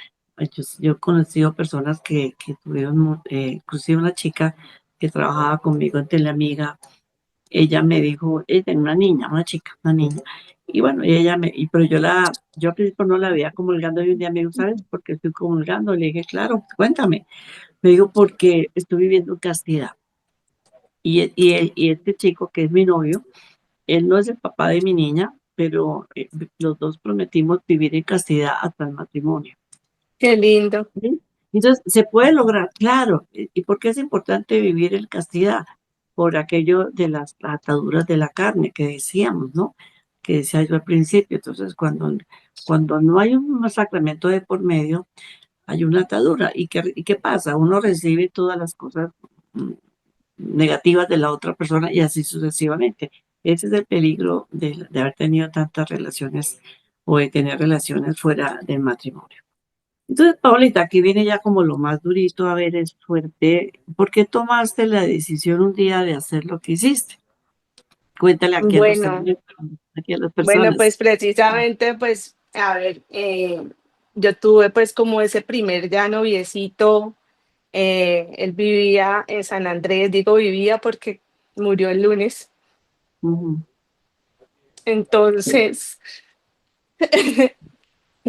Yo he conocido personas que tuvieron, inclusive una chica que trabajaba conmigo en Teleamiga, ella me dijo, ella tenía una niña, una chica, una niña. Y bueno, pero yo al principio no la veía comulgando y un día me dijo, ¿sabes por qué estoy comulgando? Le dije, claro, cuéntame. Me dijo, porque estoy viviendo en castidad. Y este chico, que es mi novio, él no es el papá de mi niña, pero los dos prometimos vivir en castidad hasta el matrimonio. Qué lindo. ¿Sí? Entonces, se puede lograr, claro. ¿Y por qué es importante vivir en castidad? Por aquello de las ataduras de la carne que decíamos, ¿no? Que decía yo al principio. Entonces, cuando no hay un sacramento de por medio, hay una atadura. ¿Y qué pasa? Uno recibe todas las cosas mm, negativas de la otra persona y así sucesivamente. Ese es el peligro de haber tenido tantas relaciones o de tener relaciones fuera del matrimonio. Entonces, Paulita, aquí viene ya como lo más durito, a ver, es fuerte. ¿Por qué tomaste la decisión un día de hacer lo que hiciste? Cuéntale aquí a los Bueno, televidentes, aquí a las bueno, personas. pues precisamente, pues, a ver, yo tuve pues como ese primer ya noviecito, él vivía en San Andrés, digo vivía porque murió el lunes, Ujú. entonces,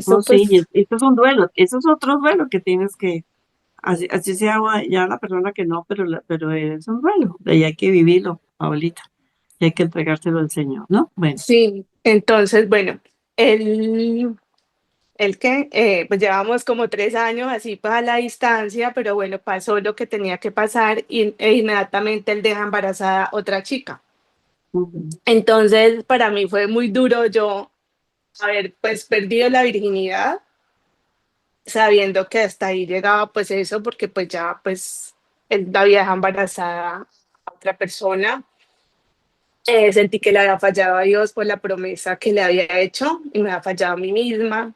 Oh, eso sí, pues, esto es un duelo, eso es otro duelo que tienes que, así sea ya la persona que no, pero es un duelo, y hay que vivirlo, Paulita, y hay que entregárselo al Señor, ¿no? Bueno. sí, entonces, bueno, él el que, pues llevamos como 3 años así pues a la distancia, pero bueno, pasó lo que tenía que pasar e inmediatamente él deja embarazada a otra chica. Ujú, Entonces, para mí fue muy duro yo haber pues perdido la virginidad, sabiendo que hasta ahí llegaba pues eso, porque pues ya pues él la había dejado embarazada a otra persona. Sentí que le había fallado a Dios por la promesa que le había hecho y me había fallado a mí misma.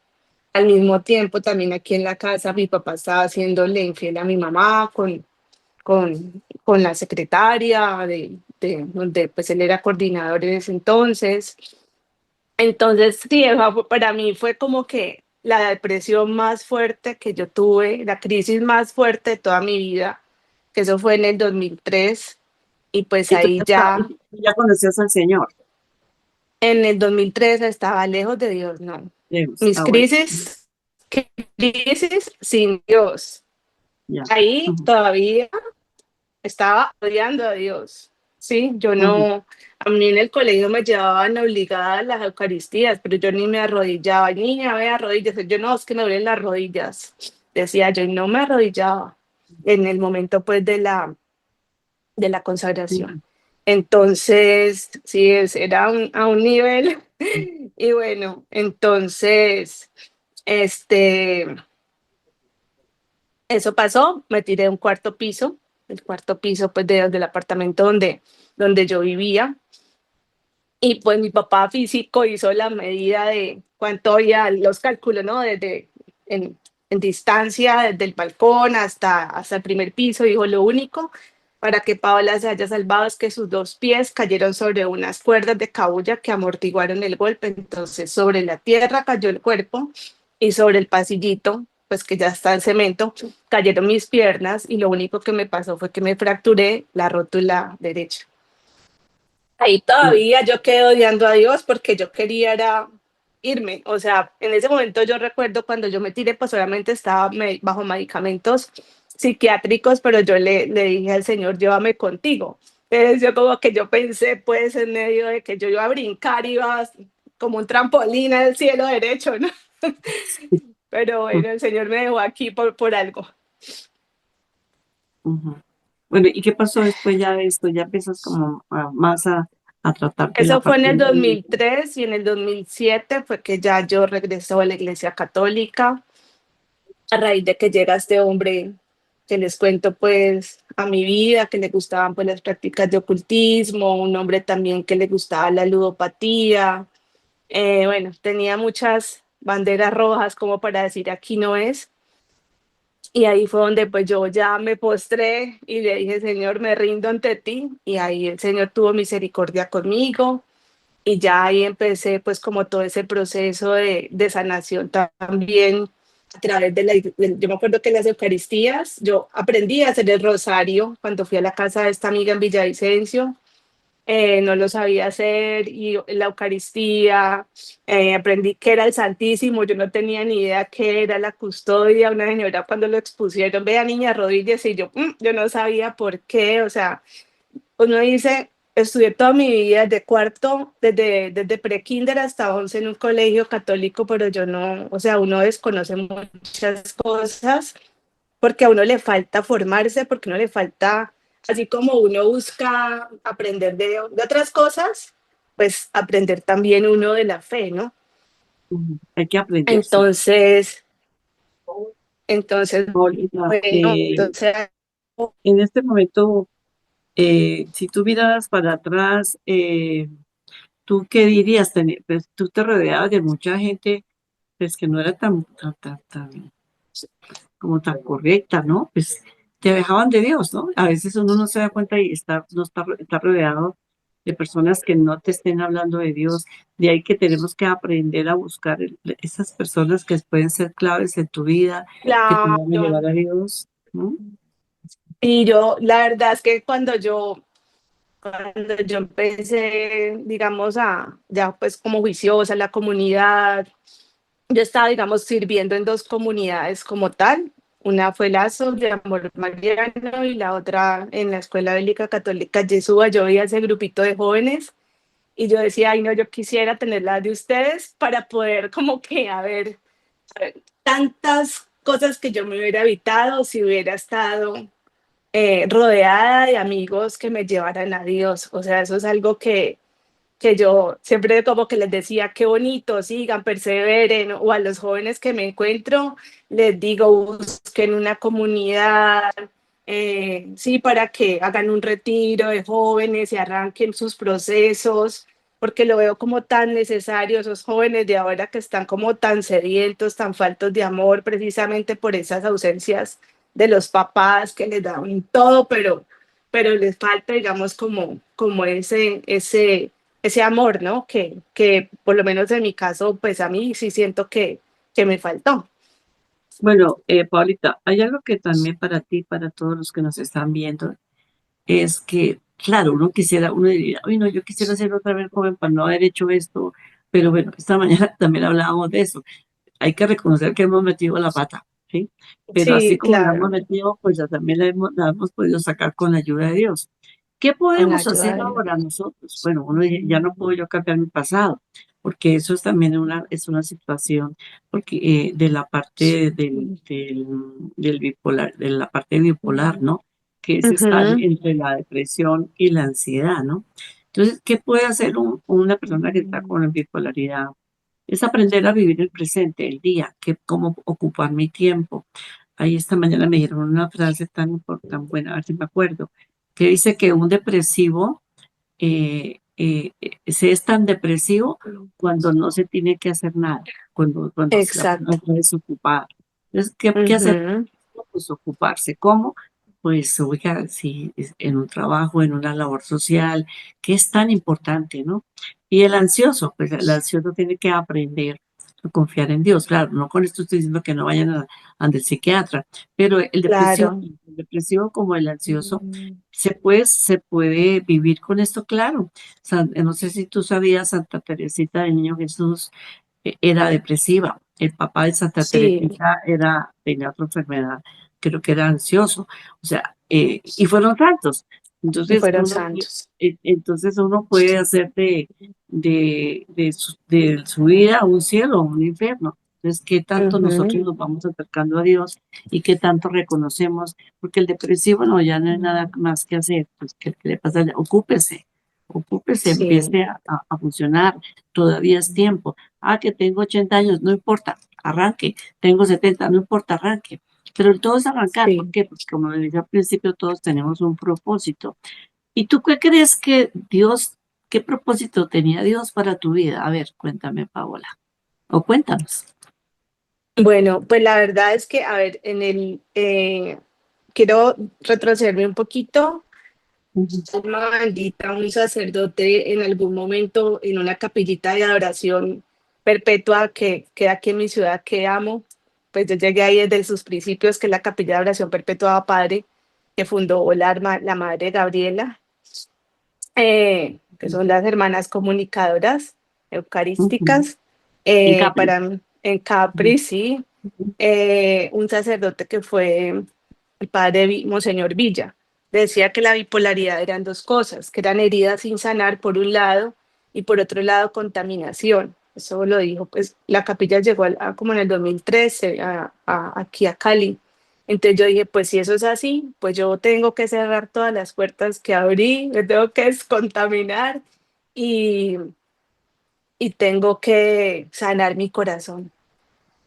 Al mismo tiempo, también aquí en la casa, mi papá estaba haciéndole infiel a mi mamá con la secretaria de donde pues él era coordinador en ese entonces. Entonces, sí, para mí fue como que la depresión más fuerte que yo tuve, la crisis más fuerte de toda mi vida, que eso fue en el 2003, y pues y tú ahí ya, y ya, tú ya conocías al Señor, en el 2003 estaba lejos de Dios, no. Dios. Mis Bueno, crisis sin Dios. ya. Ahí Ujú, todavía estaba odiando a Dios, ¿sí? Yo ujú, no, a mí en el colegio me llevaban obligada a las Eucaristías, pero yo ni me arrodillaba, niña, ve arrodillas, yo no, es que me duelen las rodillas, decía yo, y no me arrodillaba en el momento pues de la consagración. ujú, Entonces, sí, era a un nivel, y bueno, entonces, este, eso pasó, me tiré de un cuarto piso, el cuarto piso pues del apartamento donde yo vivía, y pues mi papá físico hizo la medida de cuánto había, los cálculos, ¿no? En distancia, desde el balcón hasta el primer piso, dijo lo único para que Paola se haya salvado es que sus dos pies cayeron sobre unas cuerdas de cabuya que amortiguaron el golpe, entonces sobre la tierra cayó el cuerpo y sobre el pasillito, pues que ya está en cemento, cayeron mis piernas y lo único que me pasó fue que me fracturé la rótula derecha. Ahí ujú. todavía yo quedé odiando a Dios porque yo quería era irme. O sea, en ese momento yo recuerdo cuando yo me tiré, pues obviamente estaba bajo medicamentos psiquiátricos, pero yo le dije al Señor, llévame contigo. Entonces yo como que yo pensé pues en medio de que yo iba a brincar, iba como un trampolín al cielo derecho, ¿no? Pero Ujú, bueno, el Señor me dejó aquí por algo. ujú. Bueno, ¿y qué pasó después ya de esto? Ya empiezas como más a tratarte la Eso fue en parte el de... 2003 y en el 2007 fue que ya yo regresé a la Iglesia Católica a raíz de que llega este hombre que les cuento pues a mi vida, que le gustaban pues las prácticas de ocultismo, un hombre también que le gustaba la ludopatía, bueno, tenía muchas banderas rojas como para decir aquí no es. Y ahí fue donde pues yo ya me postré y le dije, Señor, me rindo ante ti. Y ahí el Señor tuvo misericordia conmigo y ya ahí empecé pues como todo ese proceso de sanación también a través yo me acuerdo que las Eucaristías, yo aprendí a hacer el rosario cuando fui a la casa de esta amiga en Villavicencio, no lo sabía hacer y la Eucaristía, aprendí que era el Santísimo, yo no tenía ni idea qué era la custodia, una señora cuando lo expusieron, vea niña, rodillas y yo no sabía por qué, o sea, uno dice, estudié toda mi vida desde cuarto, desde pre-kinder hasta 11 en un colegio católico, pero yo no, o sea, uno desconoce muchas cosas porque a uno le falta formarse, porque a uno le falta, así como uno busca aprender de otras cosas, pues aprender también uno de la fe, ¿no? Hay que aprender, sí. Entonces, entonces, Paulina, bueno, entonces, en este momento, si tú miraras para atrás, ¿tú qué dirías? Pues, tú te rodeabas de mucha gente, pues que no era tan como tan correcta, ¿no? Pues te alejaban de Dios, ¿no? A veces uno no se da cuenta y no está rodeado de personas que no te estén hablando de Dios. De ahí que tenemos que aprender a buscar esas personas que pueden ser claves en tu vida, que te van a claro. llevar a Dios, ¿no? Y yo, la verdad es que cuando yo empecé, digamos, ya pues como juiciosa, la comunidad, yo estaba, digamos, sirviendo en dos comunidades como tal. Una fue Lazos de Amor Mariano y la otra en la Escuela Bíblica Católica Yeshua. Yo veía ese grupito de jóvenes y yo decía, ay no, yo quisiera tener la de ustedes para poder como que, a ver, tantas cosas que yo me hubiera evitado si hubiera estado rodeada de amigos que me llevaran a Dios. O sea, eso es algo que yo siempre como que les decía, qué bonito, sigan, perseveren, o a los jóvenes que me encuentro, les digo, busquen una comunidad, sí, para que hagan un retiro de jóvenes y arranquen sus procesos, porque lo veo como tan necesario, esos jóvenes de ahora que están como tan sedientos, tan faltos de amor, precisamente por esas ausencias de los papás que les dan todo, pero les falta, digamos, como ese amor, ¿no? Que por lo menos en mi caso, pues a mí sí siento que me faltó. Bueno, Paulita, hay algo que también para ti, para todos los que nos están viendo, es que, claro, uno diría, uy, no, yo quisiera ser otra vez joven para no haber hecho esto, pero bueno, esta mañana también hablábamos de eso. Hay que reconocer que hemos metido la pata, ¿sí? Pero así Sí, como la hemos claro, metido, pues ya también la hemos podido sacar con la ayuda de Dios. ¿Qué con la podemos ayuda hacer de ahora Dios. nosotros? Bueno, ya no puedo yo cambiar mi pasado, porque eso es también es una situación porque, de la parte del bipolar, de la parte bipolar, ¿no? Que es estar Ujú, entre la depresión y la ansiedad, ¿no? Entonces, ¿qué puede hacer una persona que está con bipolaridad? Es aprender a vivir el presente, el día, cómo ocupar mi tiempo. Ahí esta mañana me dieron una frase tan buena, a ver si me acuerdo, que dice que un depresivo se es tan depresivo cuando no se tiene que hacer nada, cuando la persona exacto. está desocupada. Entonces, ¿qué hacer? Ujú, Pues ocuparse. ¿Cómo? Pues, oiga, si es en un trabajo, en una labor social, que es tan importante, ¿no? Y el ansioso, pues el ansioso tiene que aprender a confiar en Dios. Claro, no con esto estoy diciendo que no vayan ante el psiquiatra, pero claro. el depresivo como el ansioso, se puede vivir con esto, claro. No sé si tú sabías, Santa Teresita del Niño Jesús era depresiva. El papá de Santa Sí, Teresita tenía otra enfermedad, creo que era ansioso. O sea, y fueron tantos. y Entonces fueron santos. entonces uno puede hacer de su vida un cielo o un infierno. Entonces, ¿qué tanto Ujú, nosotros nos vamos acercando a Dios y qué tanto reconocemos? Porque el depresivo no, ya no hay nada más que hacer. Pues, ¿qué le pasa? Ocúpese, sí, empiece a funcionar. Todavía es tiempo. Ah, que tengo 80 años, no importa, arranque. Tengo 70, no importa, arranque. Pero todo es arrancar. ¿Por sí. qué? Porque como le dije al principio, todos tenemos un propósito. ¿Y tú qué crees que Dios, qué propósito tenía Dios para tu vida? A ver, cuéntame, Paola. O cuéntanos. Bueno, pues la verdad es que, a ver, quiero retrocederme un poquito. Ujú, Alma bendita, un sacerdote en algún momento en una capillita de adoración perpetua que queda aquí en mi ciudad que amo. Pues yo llegué ahí desde sus principios, que es la capilla de oración perpetua Padre, que fundó la Madre Gabriela, que son las hermanas comunicadoras ujú. eucarísticas, En Capri. en Capri, Ujú, sí, ujú, un sacerdote que fue el padre Monseñor Villa. Decía que la bipolaridad eran dos cosas, que eran heridas sin sanar por un lado y por otro lado contaminación. Eso lo dijo, pues la capilla llegó como en el 2013 aquí a Cali. Entonces yo dije, pues si eso es así, pues yo tengo que cerrar todas las puertas que abrí, me tengo que descontaminar y, y tengo que sanar mi corazón.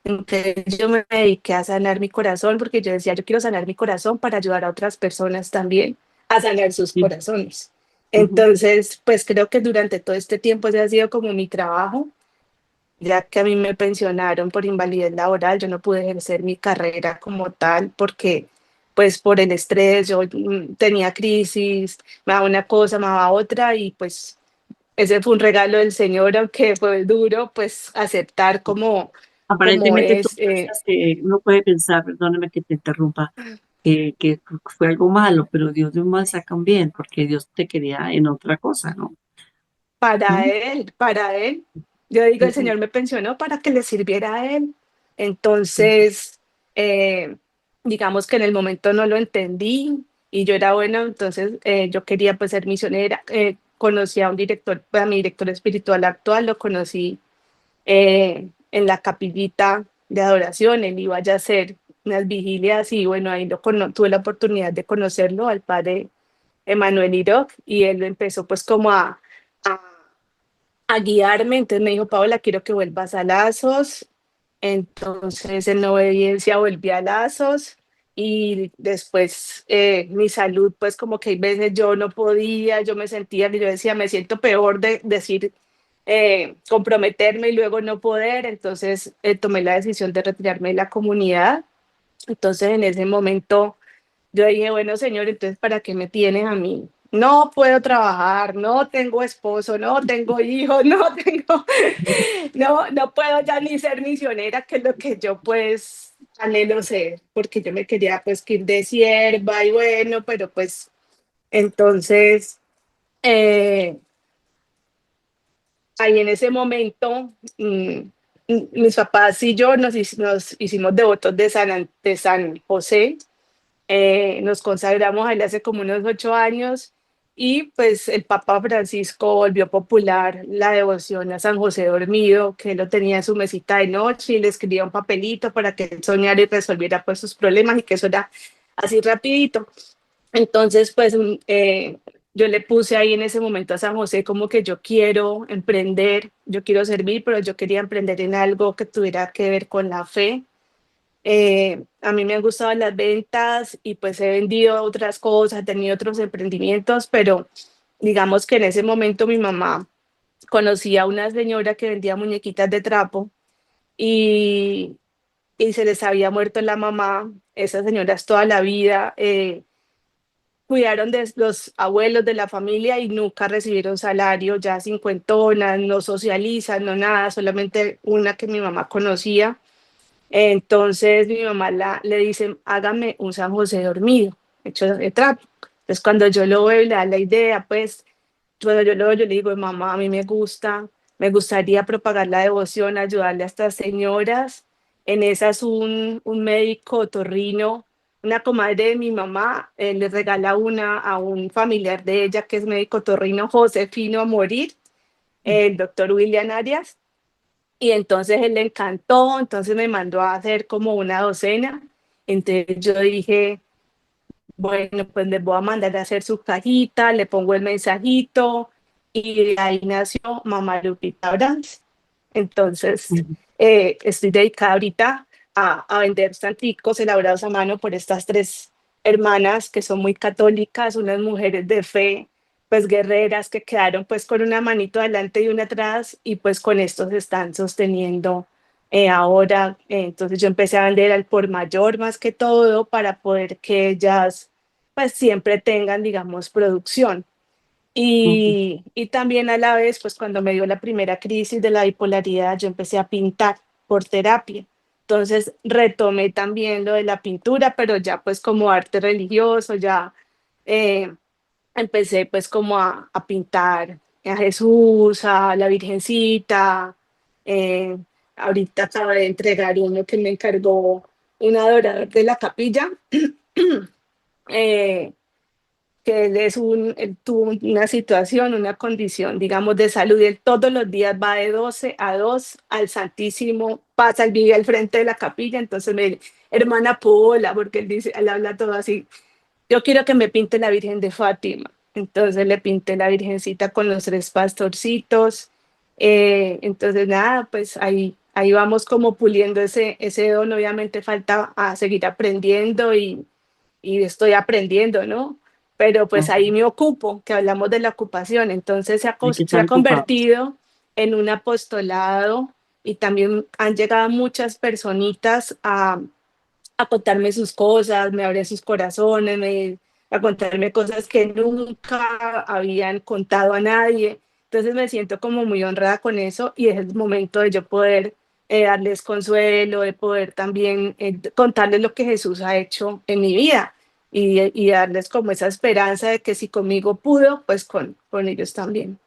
Entonces yo me dediqué a sanar mi corazón porque yo decía, yo quiero sanar mi corazón para ayudar a otras personas también a sanar sus Sí. corazones. Ujú. Entonces, pues creo que durante todo este tiempo ese ha sido como mi trabajo, ya que a mí me pensionaron por invalidez laboral, yo no pude ejercer mi carrera como tal porque pues por el estrés, yo tenía crisis, me daba una cosa, me daba otra y pues ese fue un regalo del Señor, aunque fue duro, pues aceptar como Aparentemente tú es. piensas que uno puede pensar, perdóname que te interrumpa, que fue algo malo, pero Dios de un mal saca un bien, porque Dios te quería en otra cosa, ¿no? Para Ujú, él, para él. Yo digo, el ujú, Señor me pensionó para que le sirviera a él. Entonces, eh, digamos que en el momento no lo entendí y yo era bueno, entonces yo quería pues ser misionera. Conocí a un director, a mi director espiritual actual, lo conocí en la capillita de adoración, él iba ya a hacer unas vigilias y bueno, ahí tuve la oportunidad de conocerlo, al padre Emanuel Iroc, y él empezó pues como a, a guiarme, entonces me dijo, Paola, quiero que vuelvas a Lazos, entonces en obediencia volví a Lazos y después mi salud pues como que hay veces yo no podía, yo me sentía que yo decía, me siento peor de decir comprometerme y luego no poder, entonces tomé la decisión de retirarme de la comunidad, entonces en ese momento yo dije, bueno, señor, entonces, ¿para qué me tienes a mí? No puedo trabajar, no tengo esposo, no tengo hijos, no tengo, ujú, no puedo ya ni ser misionera, que es lo que yo pues anhelo ser, porque yo me quería pues que ir de sierva y bueno, pero pues entonces eh, ahí en ese momento mis papás y yo nos hicimos devotos de San José. Nos consagramos a él hace como unos 8 años y pues el Papa Francisco volvió popular la devoción a San José dormido, que él lo tenía en su mesita de noche y le escribía un papelito para que él soñara y resolviera pues sus problemas y que eso era así rapidito. Entonces pues yo le puse ahí en ese momento a San José como que yo quiero emprender, yo quiero servir, pero yo quería emprender en algo que tuviera que ver con la fe. A mí me han gustado las ventas y pues he vendido otras cosas, he tenido otros emprendimientos, pero digamos que en ese momento mi mamá conocía a una señora que vendía muñequitas de trapo y, y se les había muerto la mamá. Esas señoras toda la vida cuidaron de los abuelos de la familia y nunca recibieron salario, ya cincuentonas, no socializan, no nada, solamente una que mi mamá conocía. Entonces mi mamá le dice, hágame un San José dormido, hecho de trapo. Entonces cuando yo lo veo y le da la idea, pues cuando yo lo veo, yo le digo, mamá, a mí me gusta, me gustaría propagar la devoción, ayudarle a estas señoras. En esas un médico otorrino, una comadre de mi mamá, le regala una a un familiar de ella que es médico otorrino, Josefino a morir, el doctor William Arias. Y entonces él le encantó, entonces me mandó a hacer como una docena. Entonces yo dije, bueno, pues les voy a mandar a hacer su cajita, le pongo el mensajito y de ahí nació Mamá Lupita Brands. Entonces ujú. estoy dedicada ahorita a vender santicos elaborados a mano por estas tres hermanas que son muy católicas, unas mujeres de fe, pues guerreras que quedaron pues con una manito adelante y una atrás y pues con esto se están sosteniendo ahora. Entonces yo empecé a vender al por mayor más que todo para poder que ellas pues siempre tengan, digamos, producción. Ujú. Y también a la vez, pues cuando me dio la primera crisis de la bipolaridad, yo empecé a pintar por terapia. Entonces retomé también lo de la pintura, pero ya pues como arte religioso, ya eh, empecé pues como a pintar a Jesús, a la Virgencita. eh, Ahorita acabo de entregar uno que me encargó un adorador de la capilla. eh, que él tuvo una situación, una condición, digamos, de salud, y él todos los días va de 12 a 2 al Santísimo, pasa, él vive al frente de la capilla, entonces me dice, hermana Paola, porque él dice, él habla todo así, yo quiero que me pinte la Virgen de Fátima. Entonces le pinté la Virgencita con los tres pastorcitos. Entonces, nada, pues ahí vamos como puliendo ese don. Obviamente falta a seguir aprendiendo y estoy aprendiendo, ¿no? Pero pues ahí Ajá. me ocupo, que hablamos de la ocupación. Entonces Hay que se estar ha ocupados. convertido en un apostolado y también han llegado muchas personitas a contarme sus cosas, me abren sus corazones, a contarme cosas que nunca habían contado a nadie. Entonces me siento como muy honrada con eso y es el momento de yo poder darles consuelo, de poder también contarles lo que Jesús ha hecho en mi vida y darles como esa esperanza de que si conmigo pudo, pues con ellos también.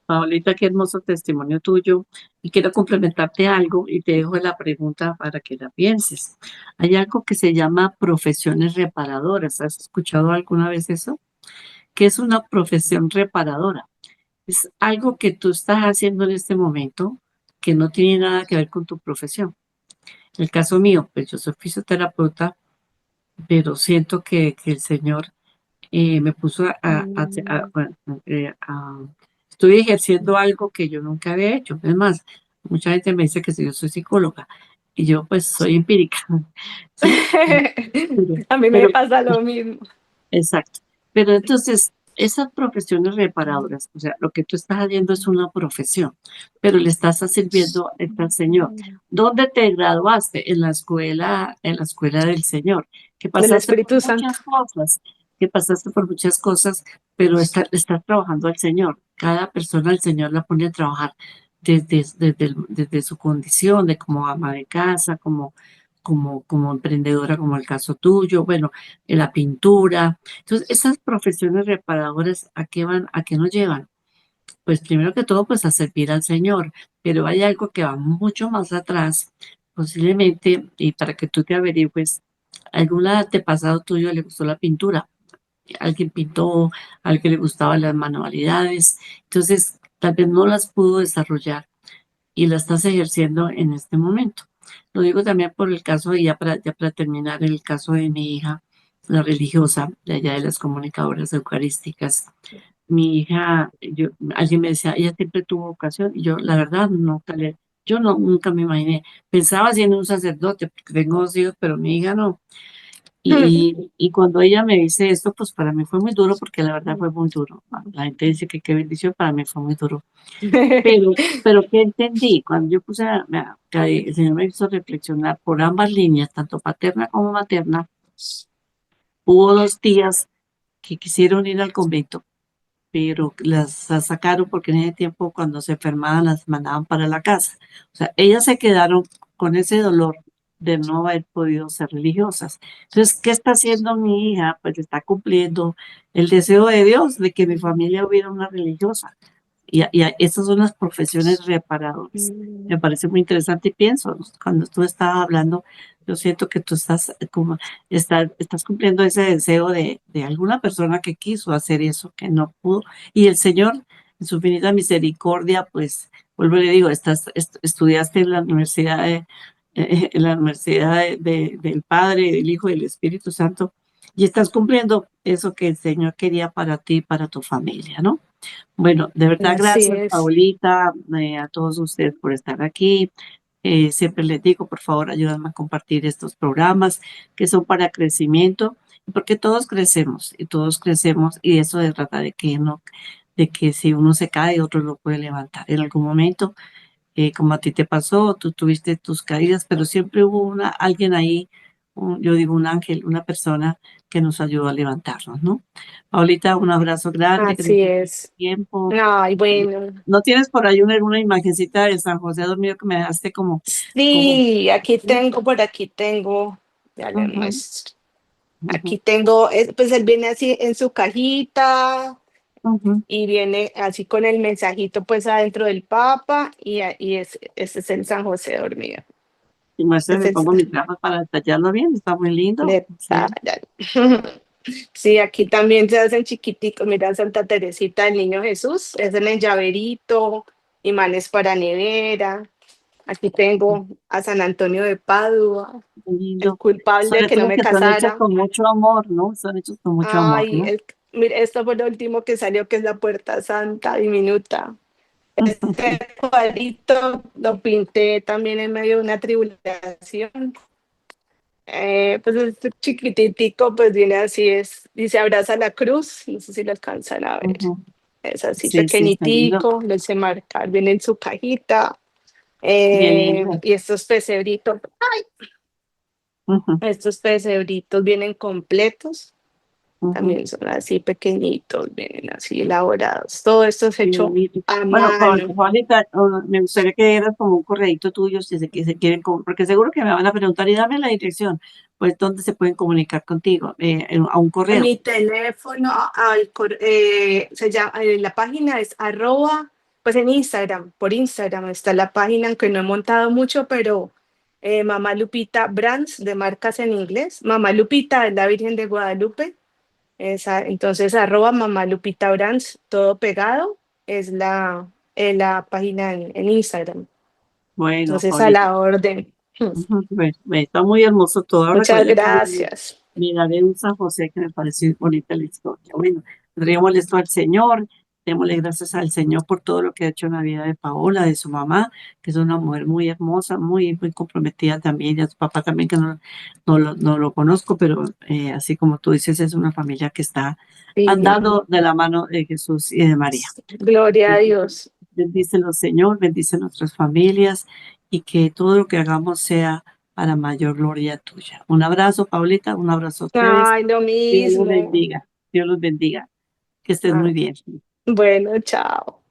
Paulita, qué hermoso testimonio tuyo. Y quiero complementarte algo y te dejo la pregunta para que la pienses. Hay algo que se llama profesiones reparadoras. ¿Has escuchado alguna vez eso? ¿Qué es una profesión reparadora? Es algo que tú estás haciendo en este momento que no tiene nada que ver con tu profesión. En el caso mío, pues yo soy fisioterapeuta, pero siento que el Señor me puso Mm. bueno, estoy ejerciendo algo que yo nunca había hecho. Es más, mucha gente me dice que si yo soy psicóloga y yo pues soy empírica, ¿sí? Pero, A mí me pero pasa lo mismo. exacto. Pero entonces, esas profesiones reparadoras, o sea, lo que tú estás haciendo es una profesión, pero le estás sirviendo al Señor. ¿Dónde te graduaste? En la escuela del Señor, que Del pasaste por Espíritu Santo. muchas cosas, que pasaste por muchas cosas, pero estás trabajando al Señor. Cada persona el Señor la pone a trabajar desde su condición de como ama de casa, como emprendedora, como el caso tuyo, bueno, en la pintura. Entonces, esas profesiones reparadoras, ¿a qué van? ¿A qué nos llevan? Pues primero que todo, pues a servir al Señor, pero hay algo que va mucho más atrás, posiblemente, y para que tú te averigües, algún antepasado tuyo le gustó la pintura, alguien pintó, a alguien le gustaban las manualidades, entonces tal vez no las pudo desarrollar y la estás ejerciendo en este momento. Lo digo también por el caso, ya para terminar, el caso de mi hija, la religiosa, de allá de las comunicadoras eucarísticas. Mi hija, alguien me decía, ella siempre tuvo vocación, y yo, la verdad, yo no, nunca me imaginé. Pensaba siendo un sacerdote, porque tengo dos hijos, pero mi hija no. Y cuando ella me dice esto, pues para mí fue muy duro, porque la verdad fue muy duro. La gente dice que qué bendición, para mí fue muy duro. Pero ¿qué entendí? Cuando yo que el Señor me hizo reflexionar por ambas líneas, tanto paterna como materna, hubo dos tías que quisieron ir al convento, pero las sacaron porque en ese tiempo cuando se enfermaban las mandaban para la casa. O sea, ellas se quedaron con ese dolor de no haber podido ser religiosas. Entonces, ¿qué está haciendo mi hija? Pues está cumpliendo el deseo de Dios de que mi familia hubiera una religiosa. Estas son las profesiones reparadoras. Me parece muy interesante y pienso, ¿no? Cuando tú estabas hablando, yo siento que tú estás cumpliendo ese deseo de alguna persona que quiso hacer eso, que no pudo. Y el Señor, en su infinita misericordia, pues, vuelvo y le digo, estudiaste en la universidad del Padre, del Hijo y del Espíritu Santo, y estás cumpliendo eso que el Señor quería para ti y para tu familia, ¿no? Bueno, de verdad, Así gracias, es. Paulita, a todos ustedes por estar aquí. Siempre les digo, por favor, ayúdenme a compartir estos programas que son para crecimiento, porque todos crecemos, y eso se trata de que no, de que si uno se cae, otro lo puede levantar en algún momento, como a ti te pasó, tú tuviste tus caídas, pero siempre hubo alguien ahí, yo digo un ángel, una persona que nos ayudó a levantarnos, ¿no? Paulita, un abrazo grande, Así gracias por tu es. tiempo. Ay, Eh, bueno. ¿No tienes por ahí una imagencita de San José dormido que me dejaste como, Sí, aquí ¿sí? tengo, por aquí tengo, ya le Ujú, muestro. ujú, Aquí tengo, pues él viene así en su cajita ujú. y viene así con el mensajito pues adentro del Papa y ese es el San José dormido. Y muestra, Ese me es pongo mis gafas para detallarlo bien, está muy lindo. de Sí. Talla. Sí, aquí también se hacen chiquiticos. Mira, Santa Teresita del Niño Jesús, es en el llaverito, imanes para nevera. Aquí tengo a San Antonio de Padua, Qué el lindo. culpable de Sobre que no todo me que son hechos casara. con mucho amor, ¿no? Son hechos con mucho amor, Ay, ¿no? mira, esto fue lo último que salió, que es la Puerta Santa diminuta. Este cuadrito lo pinté también en medio de una tribulación. Pues este chiquititico, pues viene así, dice abraza la cruz, no sé si lo alcanzan a ver. Ujú. Es así Sí, sí, está lindo. pequeñitico, lo hice marcar, viene en su cajita. Bien lindo. Y estos pesebritos, Ujú, estos pesebritos vienen completos, ujú. también son así pequeñitos, vienen así elaborados. Todo esto es Qué hecho bonito. a Bueno, mano. Juanita, me gustaría que dieras como un correíto tuyo que se quieren, porque seguro que me van a preguntar y dame la dirección, pues dónde se pueden comunicar contigo, a un correo. Mi teléfono, se llama, la página es arroba, pues en Instagram, por Instagram está la página, aunque no he montado mucho, pero Mamá Lupita Brands, de marcas en inglés. Mamá Lupita es la Virgen de Guadalupe. Entonces, arroba Mamá Lupita Brands, todo pegado, es la página en Instagram. Bueno, Entonces, a Paulita. la orden. Ujú, está muy hermoso todo. Muchas Recuerda que gracias. me daré un San José que me pareció bonita la historia. Bueno, rendímosle esto al Señor, démosle gracias al Señor por todo lo que ha hecho en la vida de Paola, de su mamá, que es una mujer muy hermosa, muy, muy comprometida también, y a su papá también, que no lo conozco, pero así como tú dices, es una familia que está Sí, andando de la mano de Jesús y de María. gloria a Dios. Bendícelo, Señor, bendice nuestras familias y que todo lo que hagamos sea para mayor gloria tuya. Un abrazo, Paulita, un abrazo a ustedes. Ay, lo Dios los mismo. bendiga. Dios los bendiga. Que estés Ah, muy bien. bueno, chao.